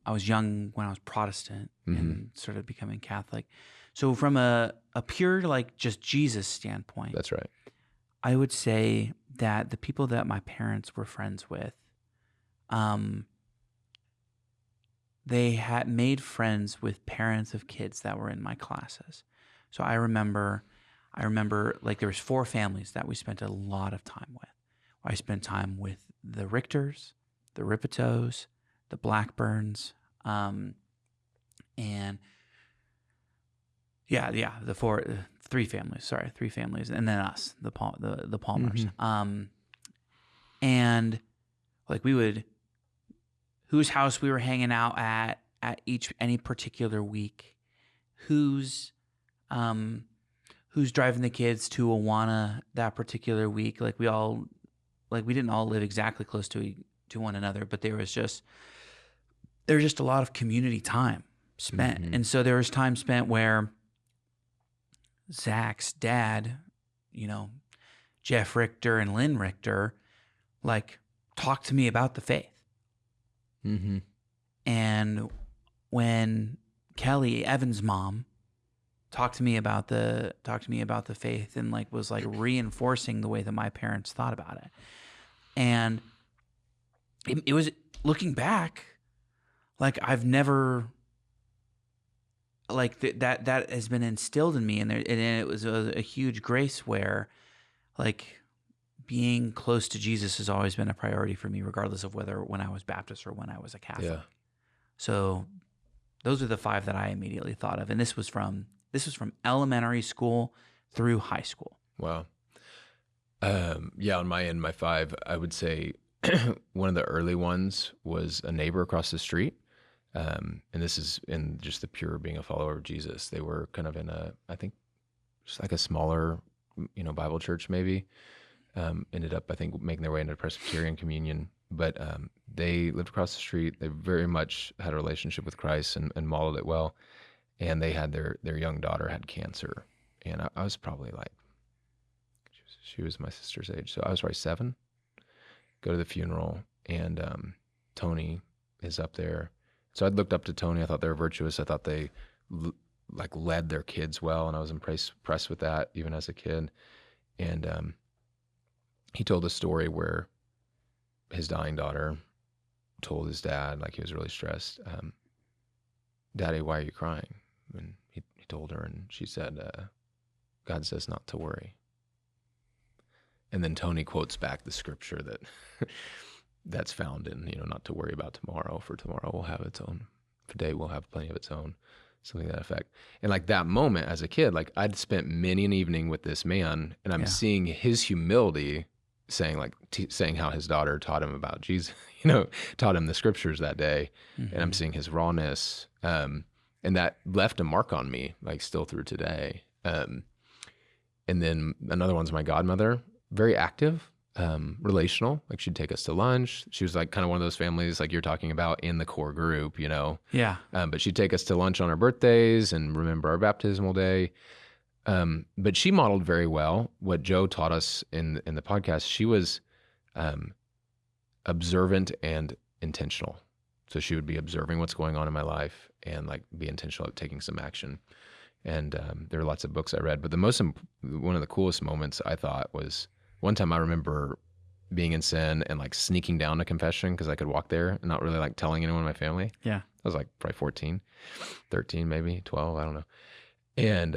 was young when I was Protestant and started becoming Catholic. So from a pure like just Jesus standpoint, that's right. I would say that the people that my parents were friends with, they had made friends with parents of kids that were in my classes. So I remember like there was 4 families that we spent a lot of time with. I spent time with the Richters, the Ripitos, the Blackburns, and three families, and then us, the Palmers. And like whose house we were hanging out at any particular week, who's driving the kids to Awana that particular week. Like we didn't all live exactly close to one another, but there was just a lot of community time spent. And so there was time spent where Zach's dad, Jeff Richter and Lynn Richter, like talked to me about the faith. And when Kelly, Evan's mom, talked to me about the faith and like was like reinforcing the way that my parents thought about it. And it was, looking back, like I've never, like that has been instilled in me, and it was a huge grace where like being close to Jesus has always been a priority for me, regardless of when I was Baptist or when I was a Catholic. Yeah. So those are the 5 that I immediately thought of. And this was from elementary school through high school. Wow. Yeah, on my end, my 5, I would say one of the early ones was a neighbor across the street. And this is in just the pure being a follower of Jesus. They were kind of in I think just like a smaller, Bible church maybe. Ended up, I think, making their way into Presbyterian communion. But they lived across the street. They very much had a relationship with Christ and modeled it well. And they had their young daughter had cancer. And I was probably like, she was my sister's age. So I was probably 7. Go to the funeral, and Tony is up there. So I'd looked up to Tony. I thought they were virtuous. I thought they led their kids well, and I was impressed with that even as a kid. And he told a story where his dying daughter told his dad, like he was really stressed, "Daddy, why are you crying?" And he told her, and she said, "God says not to worry." And then Tony quotes back the scripture that's found in, not to worry about tomorrow, for tomorrow will have its own. Today will have plenty of its own. something to that effect. And like that moment as a kid, like I'd spent many an evening with this man, and I'm Yeah. seeing his humility, saying like saying how his daughter taught him about Jesus, taught him the scriptures that day, and I'm seeing his rawness, and that left a mark on me, like still through today. And then another one's my godmother, very active, relational. Like she'd take us to lunch. She was like kind of one of those families like you're talking about in the core group, Yeah. But she'd take us to lunch on our birthdays and remember our baptismal day. But she modeled very well what Joe taught us in the podcast. She was observant and intentional. So she would be observing what's going on in my life and like be intentional at taking some action. And there are lots of books I read, but one of the coolest moments I thought was one time I remember being in sin and like sneaking down to confession because I could walk there and not really like telling anyone in my family. Yeah. I was like probably 14, 13, maybe 12, I don't know. And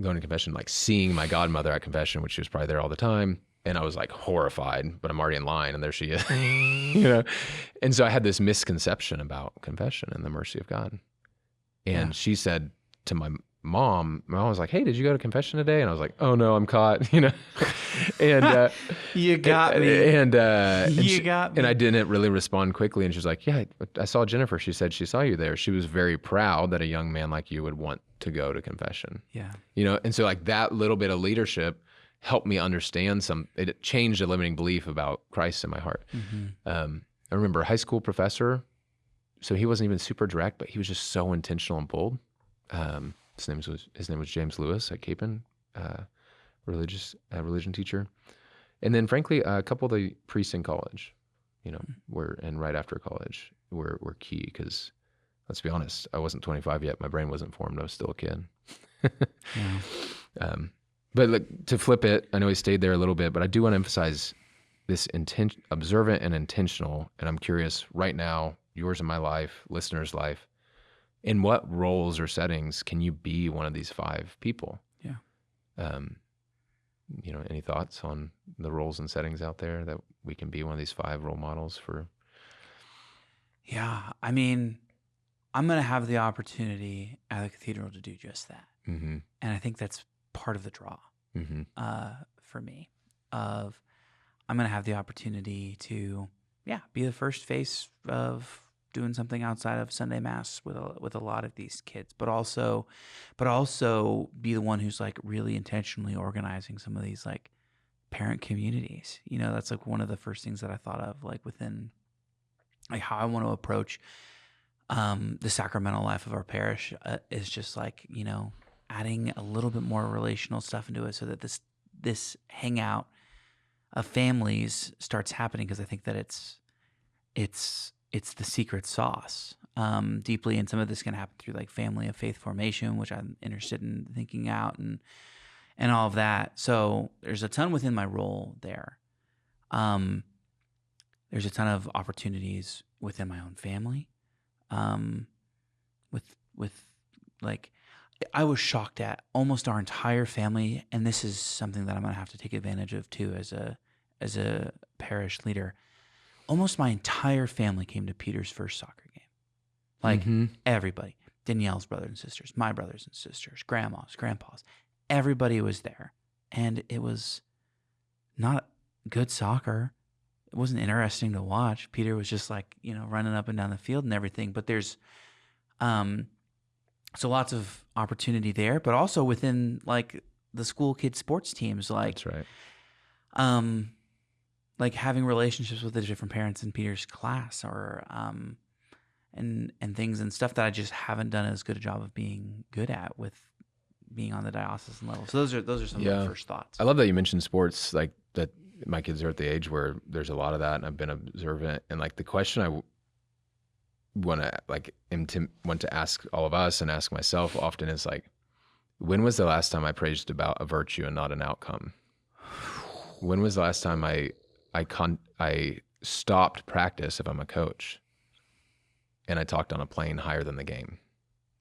going to confession, like seeing my godmother at confession, which she was probably there all the time. And I was like horrified, but I'm already in line and there she is, And so I had this misconception about confession and the mercy of God. And she said to my mom was like, "Hey, did you go to confession today?" And I was like, "Oh no, I'm caught," And You got me. And You got me. And I didn't really respond quickly. And she's like, "Yeah, I saw Jennifer. She said she saw you there. She was very proud that a young man like you would want to go to confession." Yeah. And so like that little bit of leadership helped me understand it changed a limiting belief about Christ in my heart. I remember a high school professor. So he wasn't even super direct, but he was just so intentional and bold. His name was James Lewis at Capon, religion teacher. And then frankly, a couple of the priests in college, and right after college were key because let's be honest, I wasn't 25 yet. My brain wasn't formed. I was still a kid. Yeah. But like, to flip it, I know he stayed there a little bit, but I do want to emphasize this observant and intentional. And I'm curious right now, yours and my life, listeners' life, in what roles or settings can you be one of these 5 people? Yeah. Any thoughts on the roles and settings out there that we can be one of these 5 role models for? Yeah. I mean, I'm going to have the opportunity at the cathedral to do just that. Mm-hmm. And I think that's part of the draw for me of I'm going to have the opportunity to, be the first face of doing something outside of Sunday Mass with a lot of these kids, but also be the one who's like really intentionally organizing some of these like parent communities. That's like one of the first things that I thought of, like within like how I want to approach the sacramental life of our parish is just like, adding a little bit more relational stuff into it so that this hangout of families starts happening, because I think that it's the secret sauce deeply, and some of this can happen through like family of faith formation, which I'm interested in thinking out and all of that. So there's a ton within my role there. There's a ton of opportunities within my own family. With like, I was shocked at almost our entire family, and this is something that I'm going to have to take advantage of too as a parish leader. Almost my entire family came to Peter's first soccer game. Like everybody, Danielle's brothers and sisters, my brothers and sisters, grandmas, grandpas, everybody was there. And it was not good soccer. It wasn't interesting to watch. Peter was just like, running up and down the field and everything. But there's, so lots of opportunity there, but also within like the school kids sports teams, like, That's right. Like having relationships with the different parents in Peter's class, or and things and stuff that I just haven't done as good a job of being good at with being on the diocesan level. So those are some of my first thoughts. I love that you mentioned sports, like that. My kids are at the age where there's a lot of that, and I've been observant. And like the question I want to ask all of us and ask myself often is like, when was the last time I preached about a virtue and not an outcome? When was the last time I stopped practice if I'm a coach and I talked on a plane higher than the game,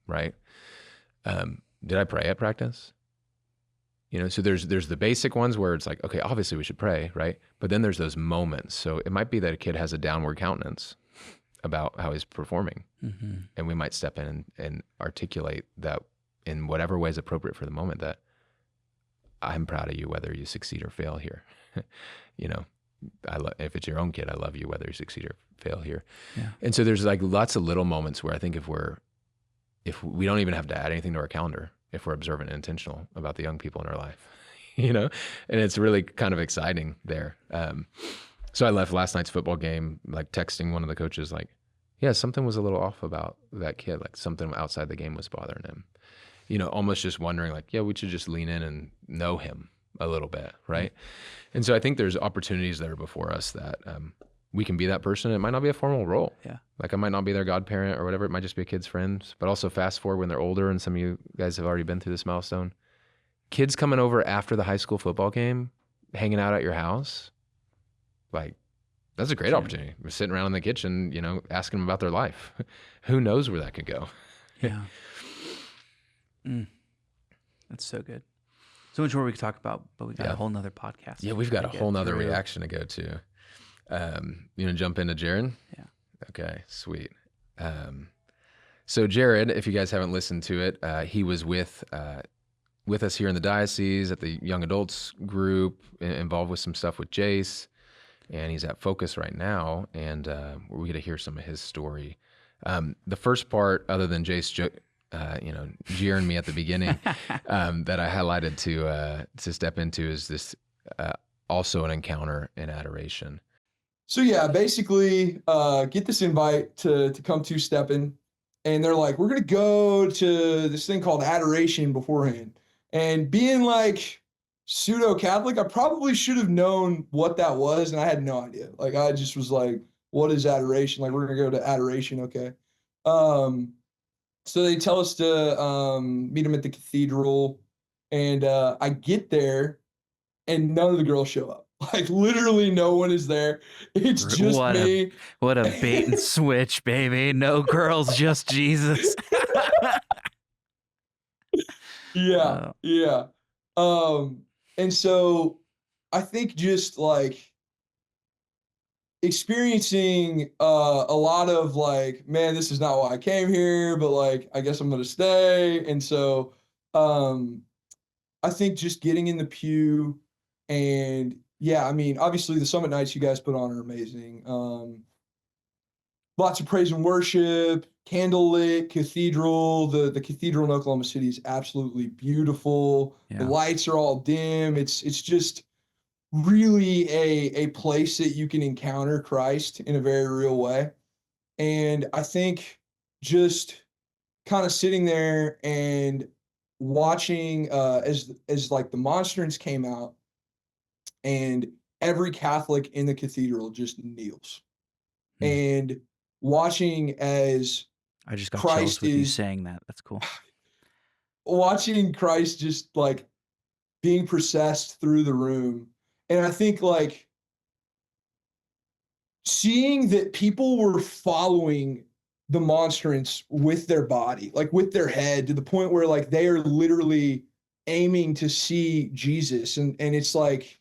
right? Did I pray at practice? So there's the basic ones where it's like, okay, obviously we should pray, right? But then there's those moments. So it might be that a kid has a downward countenance. about how he's performing. Mm-hmm. And we might step in and articulate that in whatever way is appropriate for the moment, that I'm proud of you, whether you succeed or fail here. You know, if it's your own kid, I love you, whether you succeed or fail here. Yeah. And so there's like lots of little moments where I think if we don't even have to add anything to our calendar, if we're observant and intentional about the young people in our life, you know, and it's really kind of exciting there. So I left last night's football game, like texting one of the coaches, like, yeah, something was a little off about that kid. Like something outside the game was bothering him, you know, almost just wondering like, yeah, we should just lean in and know him a little bit. Right. Mm-hmm. And so I think there's opportunities that are before us that, we can be that person. It might not be a formal role. Yeah. Like I might not be their godparent or whatever. It might just be a kid's friend, but also fast forward when they're older, and some of you guys have already been through this milestone. Kids coming over after the high school football game, hanging out at your house. Like that's a great opportunity. We're sitting around in the kitchen, you know, asking them about their life. Who knows where that could go? Yeah. That's so good. So much more we could talk about, but we got a whole nother podcast. Yeah, we've got a whole nother reaction to go to. You want to jump into Jared? Yeah. Okay, sweet. So Jared, if you guys haven't listened to it, he was with us here in the diocese at the young adults group, involved with some stuff with Jayce, and he's at Focus right now, and we're going to hear some of his story. The first part, other than Jayce, jeering me at the beginning, that I highlighted to step into is this also an encounter in adoration. So yeah, basically, get this invite to come two-stepping, and they're like, we're gonna go to this thing called adoration beforehand. And being like pseudo-Catholic, I probably should have known what that was, and I had no idea. Like I just was like, what is adoration? Like we're gonna go to adoration, okay. So they tell us to meet them at the cathedral, and I get there, and none of the girls show up. Like literally no one is there. It's just me. What a bait and switch, baby. No girls, just Jesus. Yeah. And so I think just like experiencing a lot of like, man, this is not why I came here, but like I guess I'm gonna stay. And so I think just getting in the pew, and yeah, I mean, obviously the summit nights you guys put on are amazing. Lots of praise and worship, candlelit cathedral. The cathedral in Oklahoma City is absolutely beautiful. Yeah. The lights are all dim. It's just really a place that you can encounter Christ in a very real way. And I think just kind of sitting there and watching as like the monstrance came out, and every Catholic in the cathedral just kneels, and watching as I just got Christ chills with you is saying that. That's cool. watching Christ just like being processed through the room. And I think like seeing that people were following the monstrance with their body, like with their head, to the point where like they are literally aiming to see Jesus. And it's like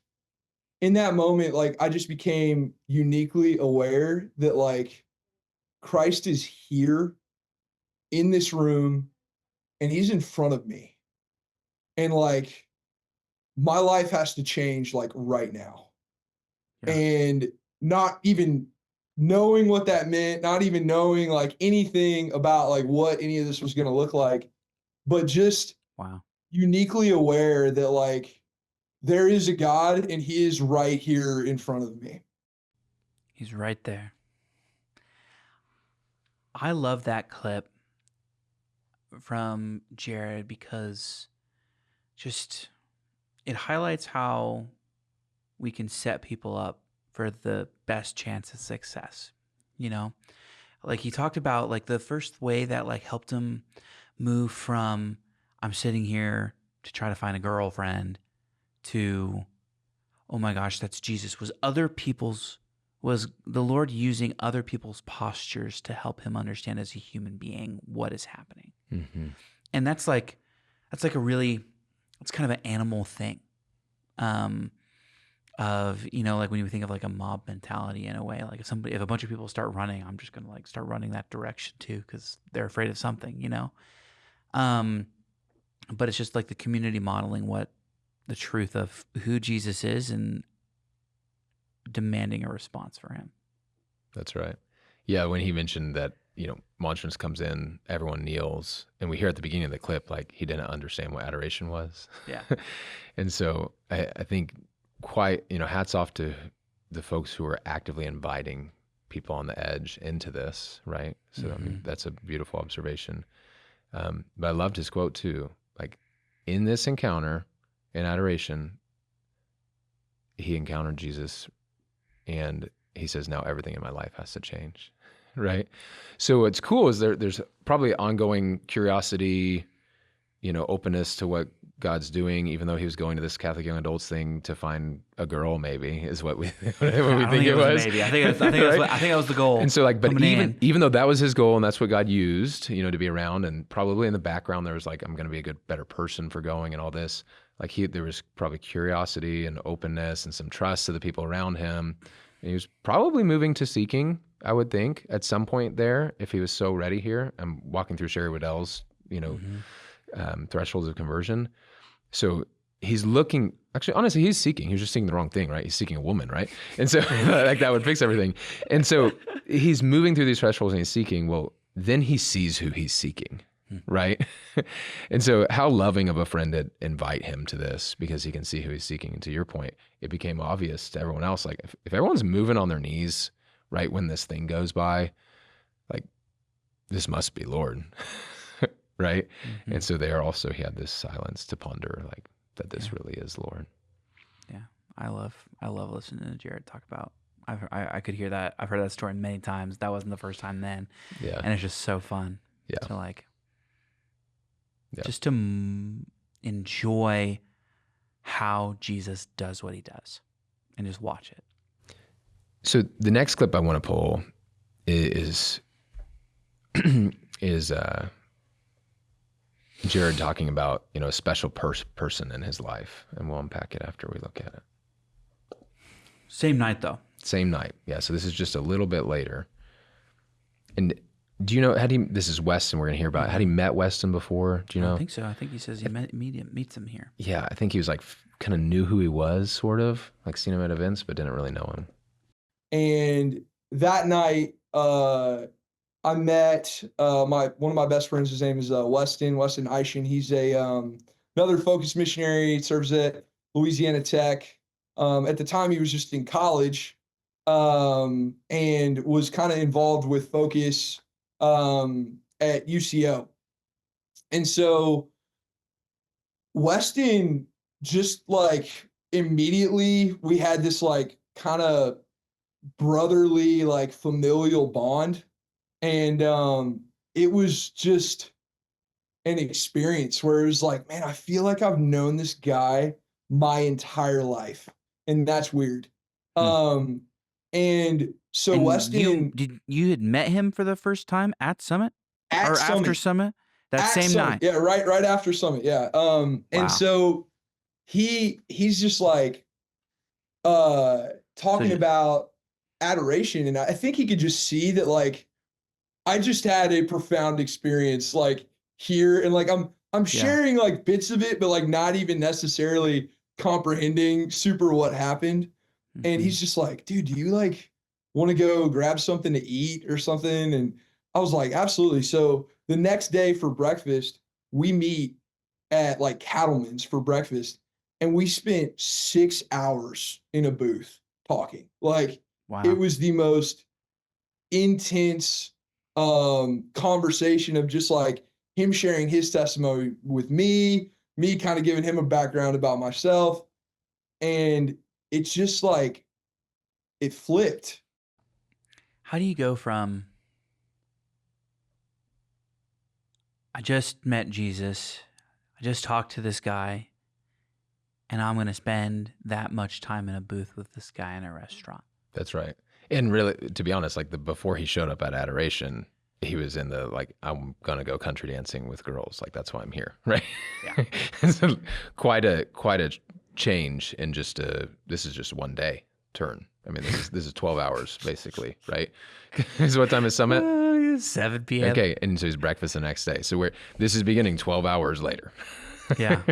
in that moment, like I just became uniquely aware that like Christ is here in this room and he's in front of me. And like my life has to change like right now. Yeah. And not even knowing what that meant, not even knowing like anything about like what any of this was going to look like, but just uniquely aware that like there is a God and he is right here in front of me. He's right there. I love that clip from Jared because just it highlights how we can set people up for the best chance of success. You know, like he talked about like the first way that like helped him move from I'm sitting here to try to find a girlfriend to, oh my gosh, that's Jesus, was the Lord using other people's postures to help him understand as a human being what is happening. Mm-hmm. And that's like it's kind of an animal thing. of, like when you think of like a mob mentality in a way, like if a bunch of people start running, I'm just going to like start running that direction too, because they're afraid of something. But it's just like the community modeling what the truth of who Jesus is and demanding a response for him. That's right. Yeah, when he mentioned that, monstrance comes in, everyone kneels, and we hear at the beginning of the clip, like, he didn't understand what adoration was. Yeah. And so I think quite, hats off to the folks who are actively inviting people on the edge into this, right? So, I mean, that's a beautiful observation. But I loved his quote too. Like, in this encounter, in adoration, he encountered Jesus, and he says, now everything in my life has to change, right? So what's cool is there's probably ongoing curiosity, openness to what God's doing, even though he was going to this Catholic young adults thing to find a girl, maybe is what we think it was. Maybe I think that was the goal. And so like, but coming even though that was his goal and that's what God used, to be around, and probably in the background there was like, I'm going to be a better person for going and all this. Like there was probably curiosity and openness and some trust to the people around him. And he was probably moving to seeking, I would think, at some point there, if he was so ready here. I'm walking through Sherry Waddell's, thresholds of conversion. So he's looking, actually, honestly, he's seeking. He was just seeking the wrong thing, right? He's seeking a woman, right? And so like that would fix everything. And so he's moving through these thresholds and he's seeking. Well, then he sees who he's seeking, right? And so how loving of a friend to invite him to this, because he can see who he's seeking. And to your point, it became obvious to everyone else, like if everyone's moving on their knees right when this thing goes by, like this must be Lord. Right? And so he had this silence to ponder, like that this really is Lord. Yeah. I love listening to Jared talk about, I could hear that. I've heard that story many times. That wasn't the first time then. Yeah. And it's just so fun to like, just to enjoy how Jesus does what he does and just watch it. So the next clip I want to pull is Jared talking about, a special person in his life, and we'll unpack it after we look at it. Same night though. Same night. Yeah. So this is just a little bit later. And do you know, this is Weston we're going to hear about. Had he met Weston before? Do you know? I think so. I think he says he meets him here. Yeah. I think he was like, kind of knew who he was, sort of like seen him at events, but didn't really know him. And that night, I met one of my best friends. His name is Weston Eishen. He's another focused missionary. Serves at Louisiana Tech. At the time, he was just in college, and was kind of involved with Focus at UCO. And so Weston, just like immediately, we had this like kind of brotherly, like familial bond. And it was just an experience where it was like, man, I feel like I've known this guy my entire life. And that's weird. And so Weston... You had met him for the first time at Summit? After Summit? That same night? Yeah, right after Summit, yeah. And so he's just like talking about adoration. And I think he could just see that, like, I just had a profound experience like here, and like I'm sharing like bits of it, but like not even necessarily comprehending super what happened. And he's just like, dude, do you like want to go grab something to eat or something? And I was like, absolutely. So the next day for breakfast, we meet at like Cattleman's for breakfast, and we spent 6 hours in a booth talking. Like, it was the most intense conversation of just like him sharing his testimony with me kind of giving him a background about myself. And it's just like, it flipped. How do you go from, I just met Jesus, I just talked to this guy, and I'm going to spend that much time in a booth with this guy in a restaurant? That's right. And really, to be honest, like before he showed up at adoration, he was in the, like, I'm going to go country dancing with girls. Like, that's why I'm here. Right. Yeah. So quite a change in this is just one day turn. I mean, this is 12 hours basically, right? So what time is summit? 7 p.m. Okay, and so it's breakfast the next day. So this is beginning 12 hours later. Yeah.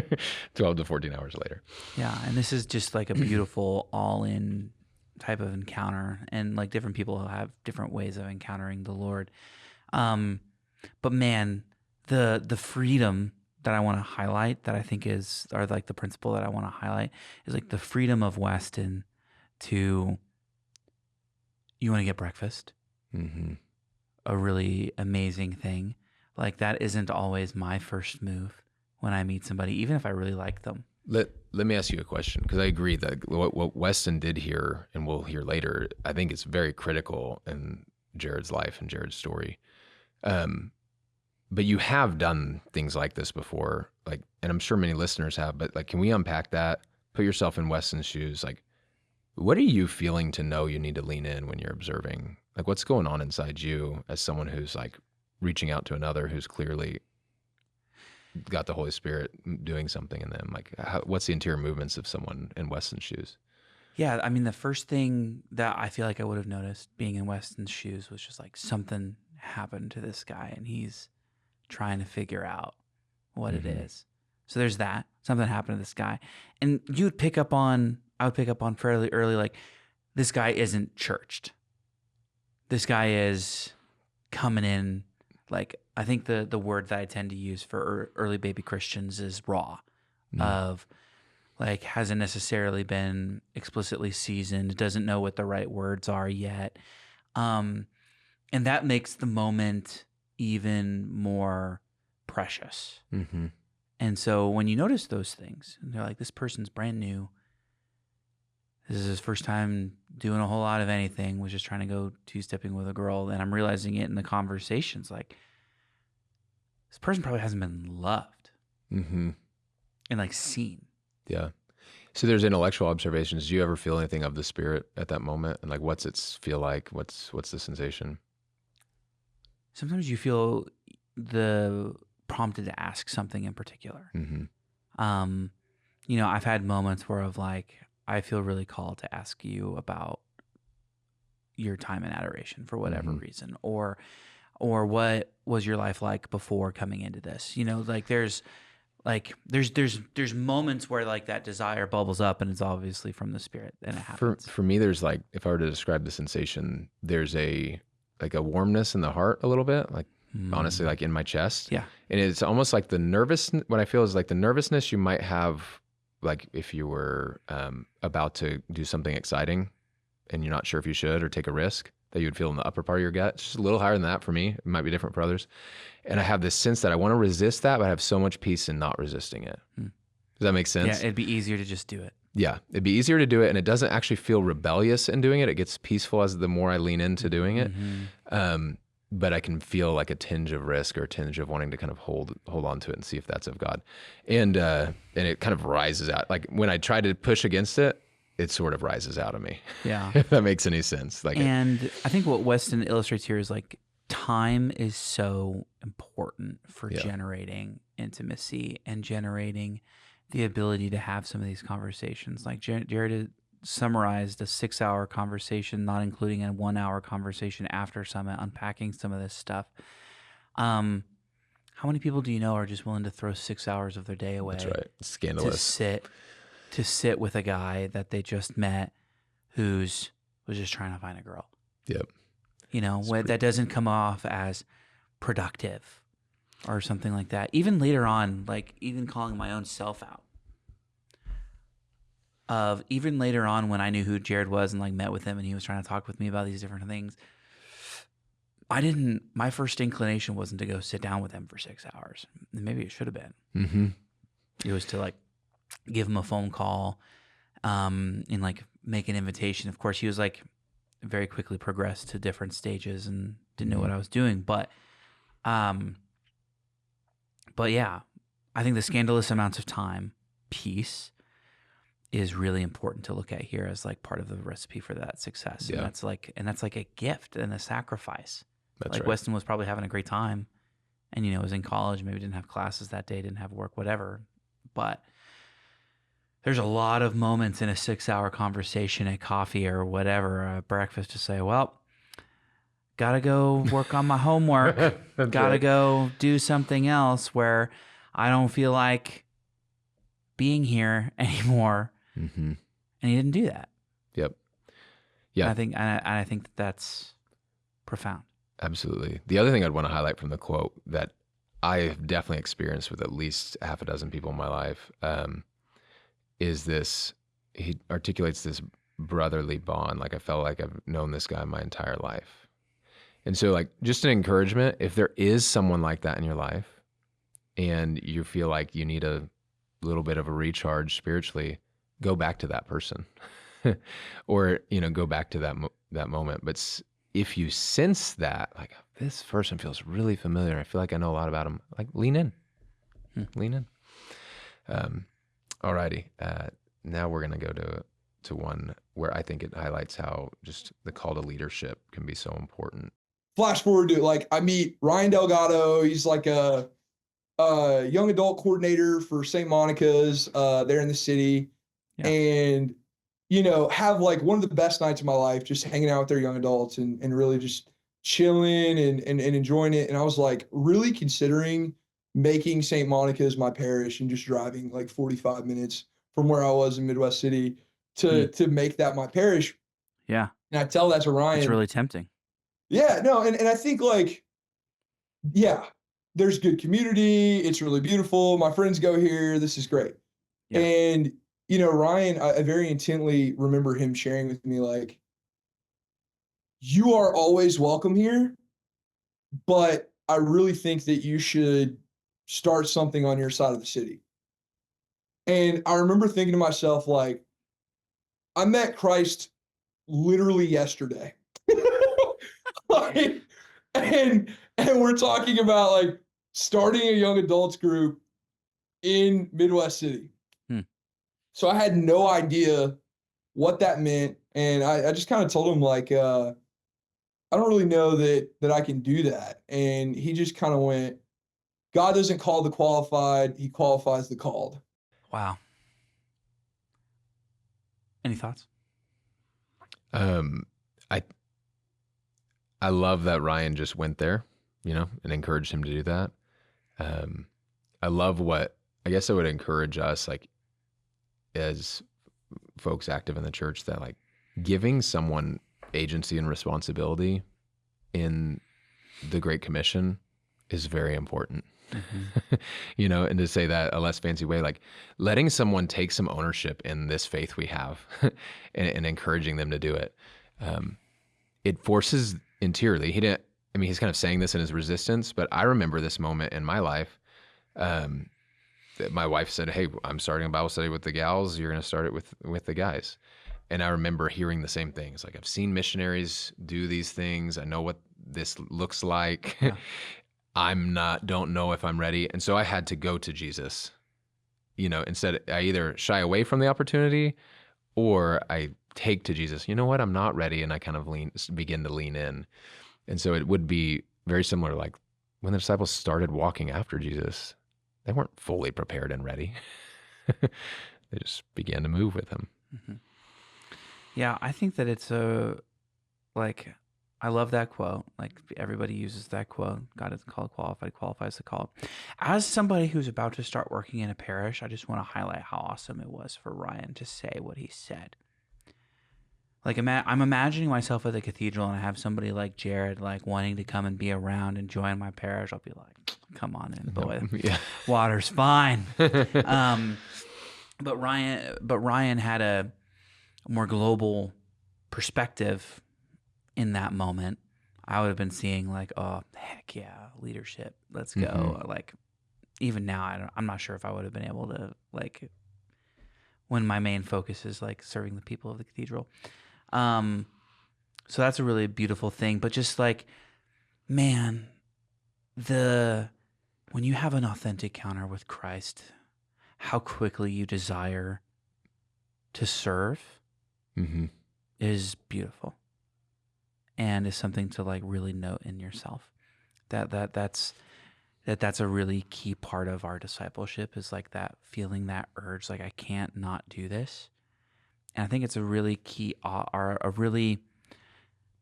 12 to 14 hours later. Yeah, and this is just like a beautiful all-in type of encounter, and like different people have different ways of encountering the Lord. But man, the freedom that I want to highlight, that I think are like the principle that I want to highlight, is like the freedom of Weston to, you want to get breakfast, Mm-hmm. a really amazing thing. Like that isn't always my first move when I meet somebody, even if I really like them. Let me ask you a question, because I agree that what Weston did here, and we'll hear later, I think it's very critical in Jared's life and Jared's story. But you have done things like this before, like, and I'm sure many listeners have, but like, can we unpack that? Put yourself in Weston's shoes. Like, what are you feeling to know you need to lean in when you're observing? Like, what's going on inside you as someone who's like reaching out to another who's clearly got the Holy Spirit doing something in them? Like, what's the interior movements of someone in Weston's shoes? Yeah, I mean, the first thing that I feel like I would have noticed being in Weston's shoes was just like something happened to this guy, and he's trying to figure out what it is. So there's that. Something happened to this guy. And I would pick up on fairly early, like, this guy isn't churched. This guy is coming in, like, I think the word that I tend to use for early baby Christians is raw, of like, hasn't necessarily been explicitly seasoned, doesn't know what the right words are yet. And that makes the moment even more precious. Mm-hmm. And so when you notice those things, and they're like, this person's brand new, this is his first time doing a whole lot of anything, was just trying to go two-stepping with a girl, and I'm realizing it in the conversations, like, this person probably hasn't been loved and like seen. Yeah. So there's intellectual observations. Do you ever feel anything of the Spirit at that moment? And like, what's it feel like? What's the sensation? Sometimes you feel the prompted to ask something in particular. You know, I've had moments where I feel really called to ask you about your time in adoration for whatever reason, or what was your life like before coming into this? You know, like there's moments where like that desire bubbles up, and it's obviously from the Spirit, and it happens. For me, there's like, if I were to describe the sensation, there's a warmness in the heart a little bit, like honestly, like in my chest. Yeah. And it's almost like what I feel is like the nervousness you might have, like if you were about to do something exciting and you're not sure if you should or take a risk, that you would feel in the upper part of your gut. It's just a little higher than that for me. It might be different for others. And I have this sense that I want to resist that, but I have so much peace in not resisting it. Does that make sense? Yeah, it'd be easier to just do it. Yeah, it'd be easier to do it, and it doesn't actually feel rebellious in doing it. It gets peaceful as the more I lean into doing it. But I can feel like a tinge of risk or a tinge of wanting to kind of hold on to it and see if that's of God. And it kind of rises out. Like when I try to push against it, it sort of rises out of me. Yeah. If that makes any sense. Like, and I think what Weston illustrates here is like, time is so important for generating intimacy and generating the ability to have some of these conversations. Like Jared summarized a 6-hour conversation, not including a 1-hour conversation after Summit, unpacking some of this stuff. How many people do you know are just willing to throw 6 hours of their day away? That's right. It's scandalous. To sit with a guy that they just met was just trying to find a girl. Yep. You know, that doesn't come off as productive or something like that. Even later on, like even calling my own self out. Even later on when I knew who Jared was and like met with him and he was trying to talk with me about these different things, my first inclination wasn't to go sit down with him for 6 hours. Maybe it should have been. It was to like give him a phone call and like make an invitation. Of course, he was like very quickly progressed to different stages and didn't know what I was doing. But yeah, I think the scandalous amounts of time, peace, is really important to look at here as like part of the recipe for that success. Yeah. And that's like a gift and a sacrifice. That's like right. Weston was probably having a great time and, was in college, maybe didn't have classes that day, didn't have work, whatever. But there's a lot of moments in a 6-hour conversation at coffee or whatever, breakfast, to say, well, gotta go work on my homework. That's Gotta right. go do something else where I don't feel like being here anymore. Mm-hmm. And he didn't do that. Yep. And Yeah, I think that that's profound. absolutely. The other thing I'd want to highlight from the quote that I've definitely experienced with at least half a dozen people in my life is this. He articulates this brotherly bond. Like I felt like I've known this guy my entire life. And so like just an encouragement, if there is someone like that in your life and you feel like you need a little bit of a recharge spiritually, go back to that person. Or, go back to that moment. But if you sense that, like this person feels really familiar, I feel like I know a lot about him, like lean in, lean in. Alrighty. Now we're going to go to one where I think it highlights how just the call to leadership can be so important. Flash forward to like I meet Ryan Delgado. He's like a young adult coordinator for St. Monica's there in the city. Yeah. And have like one of the best nights of my life just hanging out with their young adults and really just chilling and enjoying it. And I was like really considering making St. Monica's my parish and just driving like 45 minutes from where I was in Midwest City to make that my parish. Yeah. And I tell that to Ryan. It's really tempting. Yeah, no, and I think like, yeah, there's good community. It's really beautiful. My friends go here. This is great. Yeah. And Ryan, I very intently remember him sharing with me like, you are always welcome here, but I really think that you should start something on your side of the city. And I remember thinking to myself, like, I met Christ literally yesterday. Like, and we're talking about like starting a young adults group in Midwest City. So I had no idea what that meant. And I just kind of told him like, I don't really know that I can do that. And he just kind of went, God doesn't call the qualified, he qualifies the called. Wow. Any thoughts? I I love that Ryan just went there, and encouraged him to do that. I love what I guess I would encourage us, like as folks active in the church, that like giving someone agency and responsibility in the Great Commission is very important. And to say that a less fancy way, like letting someone take some ownership in this faith we have and encouraging them to do it. It forces interiorly. He's kind of saying this in his resistance, but I remember this moment in my life. That my wife said, "Hey, I'm starting a Bible study with the gals. You're going to start it with the guys." And I remember hearing the same things. Like I've seen missionaries do these things. I know what this looks like. Yeah. Don't know if I'm ready. And so I had to go to Jesus. Instead I either shy away from the opportunity or I take to Jesus. You know what? I'm not ready. And I kind of begin to lean in. And so it would be very similar. Like when the disciples started walking after Jesus, they weren't fully prepared and ready. They just began to move with him. Mm-hmm. Yeah, I think that it's I love that quote. Like everybody uses that quote. God doesn't call the qualified, qualifies the called. As somebody who's about to start working in a parish, I just want to highlight how awesome it was for Ryan to say what he said. Like I'm imagining myself at the cathedral and I have somebody like Jared like wanting to come and be around and join my parish. I'll be like, come on in, boy. Yeah. Water's fine. But Ryan had a more global perspective in that moment. I would have been seeing like, oh heck yeah, leadership, let's go. Mm-hmm. Like even now, I'm not sure if I would have been able to like when my main focus is like serving the people of the cathedral. So that's a really beautiful thing. But just like, man, when you have an authentic encounter with Christ, how quickly you desire to serve is beautiful, and is something to like really note in yourself. That's that's a really key part of our discipleship, is like that feeling, that urge, like I can't not do this. And I think it's a really key, or a really,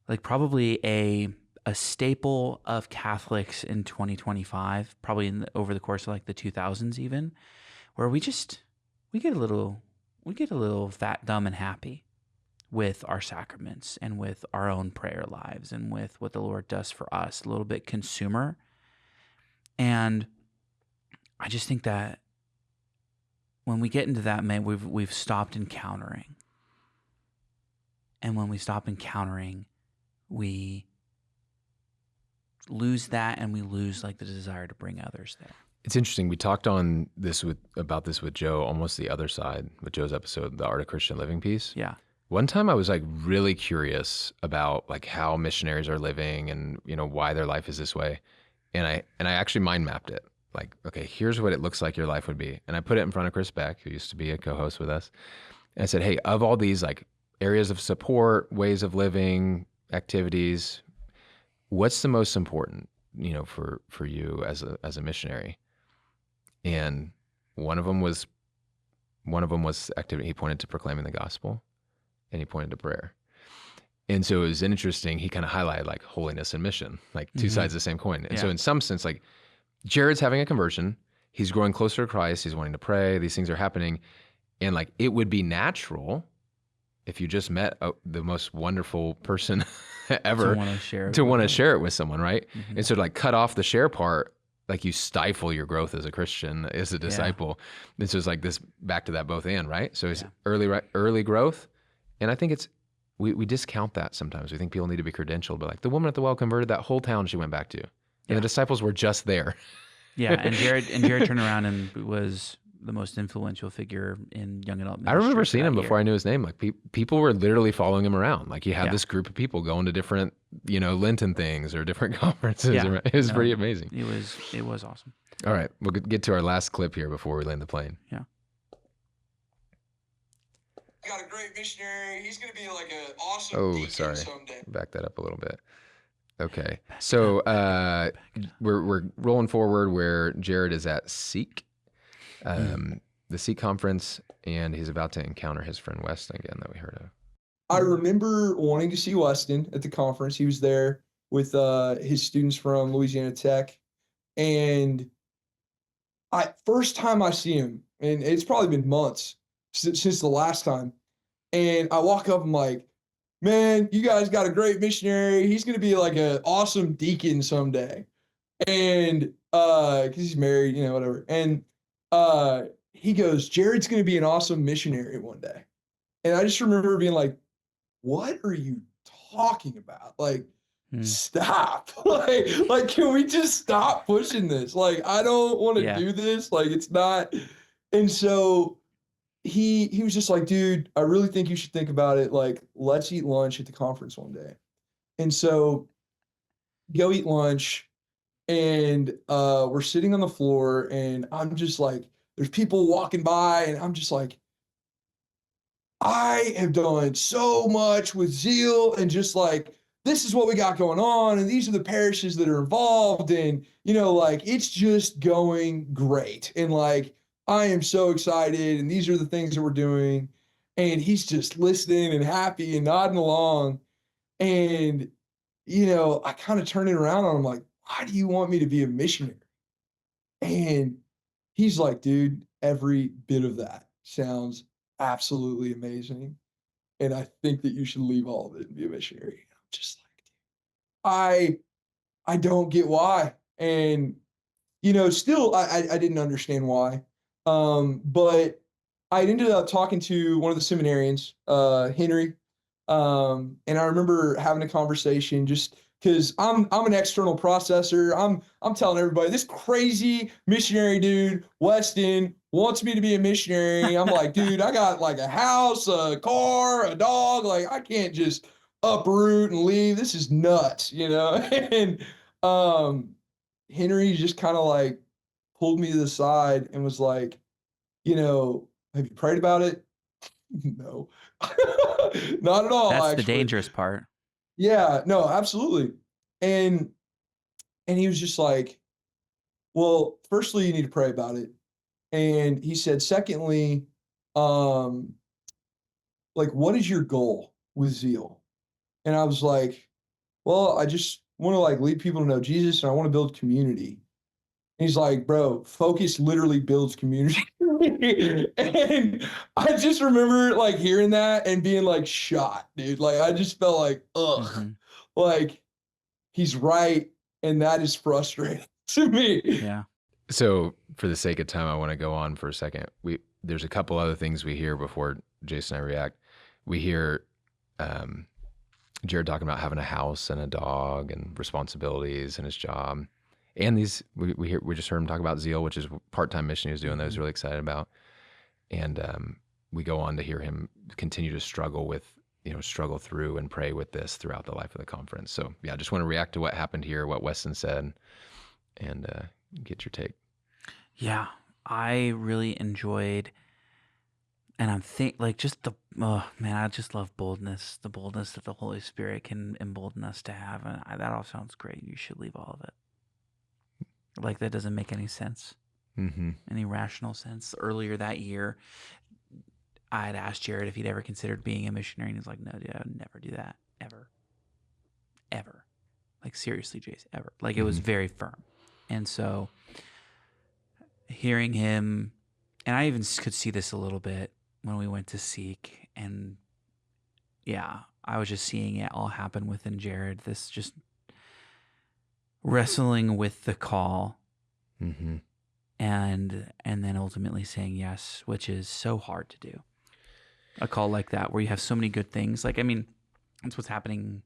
like probably a staple of Catholics in 2025, probably over the course of like the 2000s even, where we get a little fat, dumb, and happy with our sacraments and with our own prayer lives and with what the Lord does for us, a little bit consumer. And I just think that when we get into that, man, we've stopped encountering. And when we stop encountering, we lose that, and we lose like the desire to bring others there. It's interesting. We talked about this with Joe, almost the other side, with Joe's episode, the Art of Christian Living piece. Yeah. One time I was like really curious about like how missionaries are living and, you know, why their life is this way. And I actually mind mapped it. Like, okay, here's what it looks like your life would be. And I put it in front of Chris Beck, who used to be a co-host with us. And I said, hey, of all these like areas of support, ways of living, activities, what's the most important, you know, for you as a missionary? And one of them was activity. He pointed to proclaiming the gospel, and he pointed to prayer. And so it was interesting. He kind of highlighted like holiness and mission, like two sides of the same coin. And so in some sense, like Jared's having a conversion, he's growing closer to Christ, he's wanting to pray, these things are happening. And like, it would be natural if you just met the most wonderful person ever To want to share it with someone, right? And so to like cut off the share part, like you stifle your growth as a Christian, as a disciple. And so it's like this, back to that both and, right? So it's early growth. And I think we discount that sometimes. We think people need to be credentialed, but like the woman at the well converted that whole town she went back to. And the disciples were just there. Yeah, and Jared turned around and was the most influential figure in young adult ministry. I remember seeing him before I knew his name. Like people were literally following him around. Like he had this group of people going to different, you know, Lenten things or different conferences. Yeah. It was pretty amazing. It was awesome. All right, we'll get to our last clip here before we land the plane. Yeah. Got a great missionary. He's going to be like an awesome deacon someday. Back that up a little bit. Okay, so we're rolling forward where Jared is at Seek, the Seek conference, and he's about to encounter his friend Weston again that we heard of. I remember wanting to see Weston at the conference. He was there with his students from Louisiana Tech, and first time I see him, and it's probably been months since the last time, and I walk up, I'm like, man, you guys got a great missionary. He's going to be like an awesome deacon someday. And, cause he's married, you know, whatever. And, he goes, Jared's going to be an awesome missionary one day. And I just remember being like, what are you talking about? Like, stop. like, can we just stop pushing this? Like, I don't want to do this. Like, it's not. And so he was just like, dude, I really think you should think about it. Like, let's eat lunch at the conference one day. And so go eat lunch, and we're sitting on the floor, and I'm just like, there's people walking by, and I'm just like, I have done so much with zeal, and just like, this is what we got going on, and these are the parishes that are involved, and, you know, like, it's just going great. And like, I am so excited, and these are the things that we're doing. And he's just listening and happy and nodding along. And, you know, I kind of turn it around on him like, why do you want me to be a missionary? And he's like, dude, every bit of that sounds absolutely amazing. And I think that you should leave all of it and be a missionary. I'm just like, I don't get why. And, you know, still, I didn't understand why. But I ended up talking to one of the seminarians, Henry, and I remember having a conversation just because I'm an external processor. I'm telling everybody this crazy missionary dude, Weston, wants me to be a missionary. I'm like, dude, I got like a house, a car, a dog. Like, I can't just uproot and leave. This is nuts, you know? And Henry just kind of like pulled me to the side and was like, you know, have you prayed about it? No, not at all. That's actually. the dangerous part. Yeah, no, absolutely. And he was just like, Well, firstly, you need to pray about it. And he said, secondly, um, like, what is your goal with zeal? And I was like, well, I just want to like lead people to know Jesus and I want to build community. And he's like, bro, focus literally builds community. And I just remember like hearing that and being like shot, dude. Like I just felt like, ugh, like he's right. And that is frustrating to me. Yeah. So for the sake of time, I want to go on for a second. There's a couple other things we hear before Jason and I react. We hear Jared talking about having a house and a dog and responsibilities and his job. And we just heard him talk about zeal, which is part-time mission he was doing that I was really excited about. And we go on to hear him continue to struggle through and pray with this throughout the life of the conference. So yeah, I just want to react to what happened here, what Weston said, and get your take. Yeah, I really enjoyed, and I'm I just love boldness, the boldness that the Holy Spirit can embolden us to have, and that all sounds great. You should leave all of it. Like that doesn't make any sense, any rational sense. Earlier that year, I had asked Jared if he'd ever considered being a missionary, and he's like, "No, dude, I would never do that, ever. Like seriously, Jayce, ever." Like it was very firm, and so hearing him, and I even could see this a little bit when we went to Seek, and yeah, I was just seeing it all happen within Jared. This just wrestling with the call, and then ultimately saying yes, which is so hard to do. A call like that where you have so many good things. Like, I mean, that's what's happening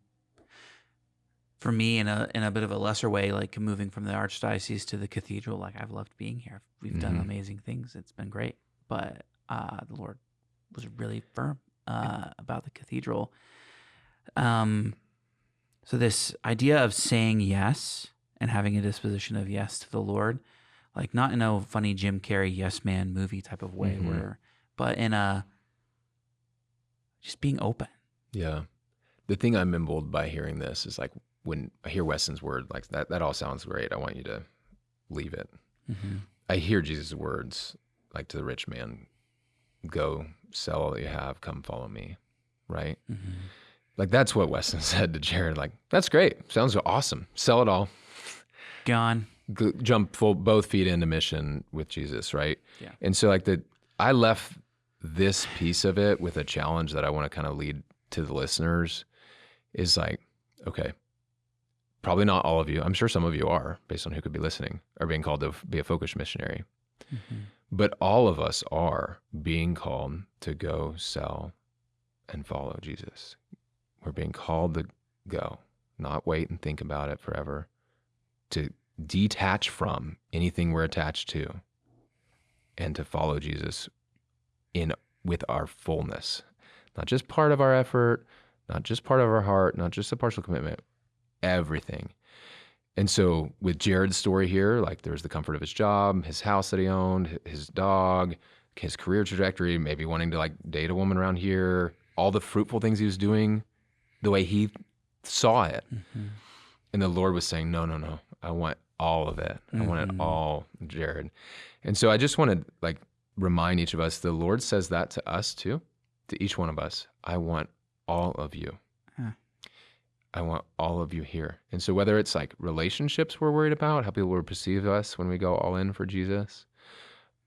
for me in a bit of a lesser way, like moving from the archdiocese to the cathedral. Like I've loved being here. We've done amazing things. It's been great. But the Lord was really firm about the cathedral. So this idea of saying yes and having a disposition of yes to the Lord, like not in a funny Jim Carrey yes man movie type of way, but in a just being open. Yeah. The thing I'm emboldened by hearing this is like when I hear Weston's word, like that all sounds great. I want you to leave it. I hear Jesus' words like to the rich man, go sell all that you have, come follow me. Right? Like that's what Weston said to Jared. Like, that's great. Sounds awesome. Sell it all. Gone. Jump both feet into mission with Jesus, right? Yeah. And so like I left this piece of it with a challenge that I want to kind of lead to the listeners is like, okay, probably not all of you. I'm sure some of you are, based on who could be listening, are being called to be a focused missionary. But all of us are being called to go sell and follow Jesus. We're being called to go, not wait and think about it forever, to detach from anything we're attached to and to follow Jesus with our fullness, not just part of our effort, not just part of our heart, not just a partial commitment, everything. And so with Jared's story here, like there's the comfort of his job, his house that he owned, his dog, his career trajectory, maybe wanting to like date a woman around here, all the fruitful things he was doing, the way he saw it. And the Lord was saying, no, I want all of it. I want it all, Jared. And so I just want to like remind each of us, the Lord says that to us too, to each one of us. I want all of you. I want all of you here. And so whether it's like relationships we're worried about, how people will perceive us when we go all in for Jesus,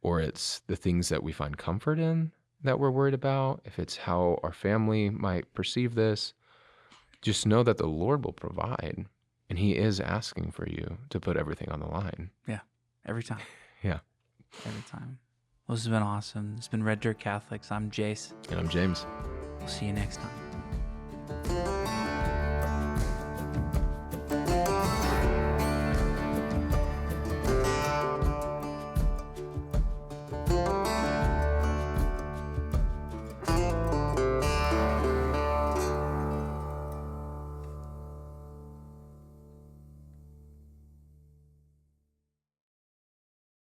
or it's the things that we find comfort in that we're worried about, if it's how our family might perceive this, just know that the Lord will provide. And he is asking for you to put everything on the line. Yeah. Every time. Yeah. Every time. Well, this has been awesome. It's been Red Dirt Catholics. I'm Jayce. And I'm James. We'll see you next time.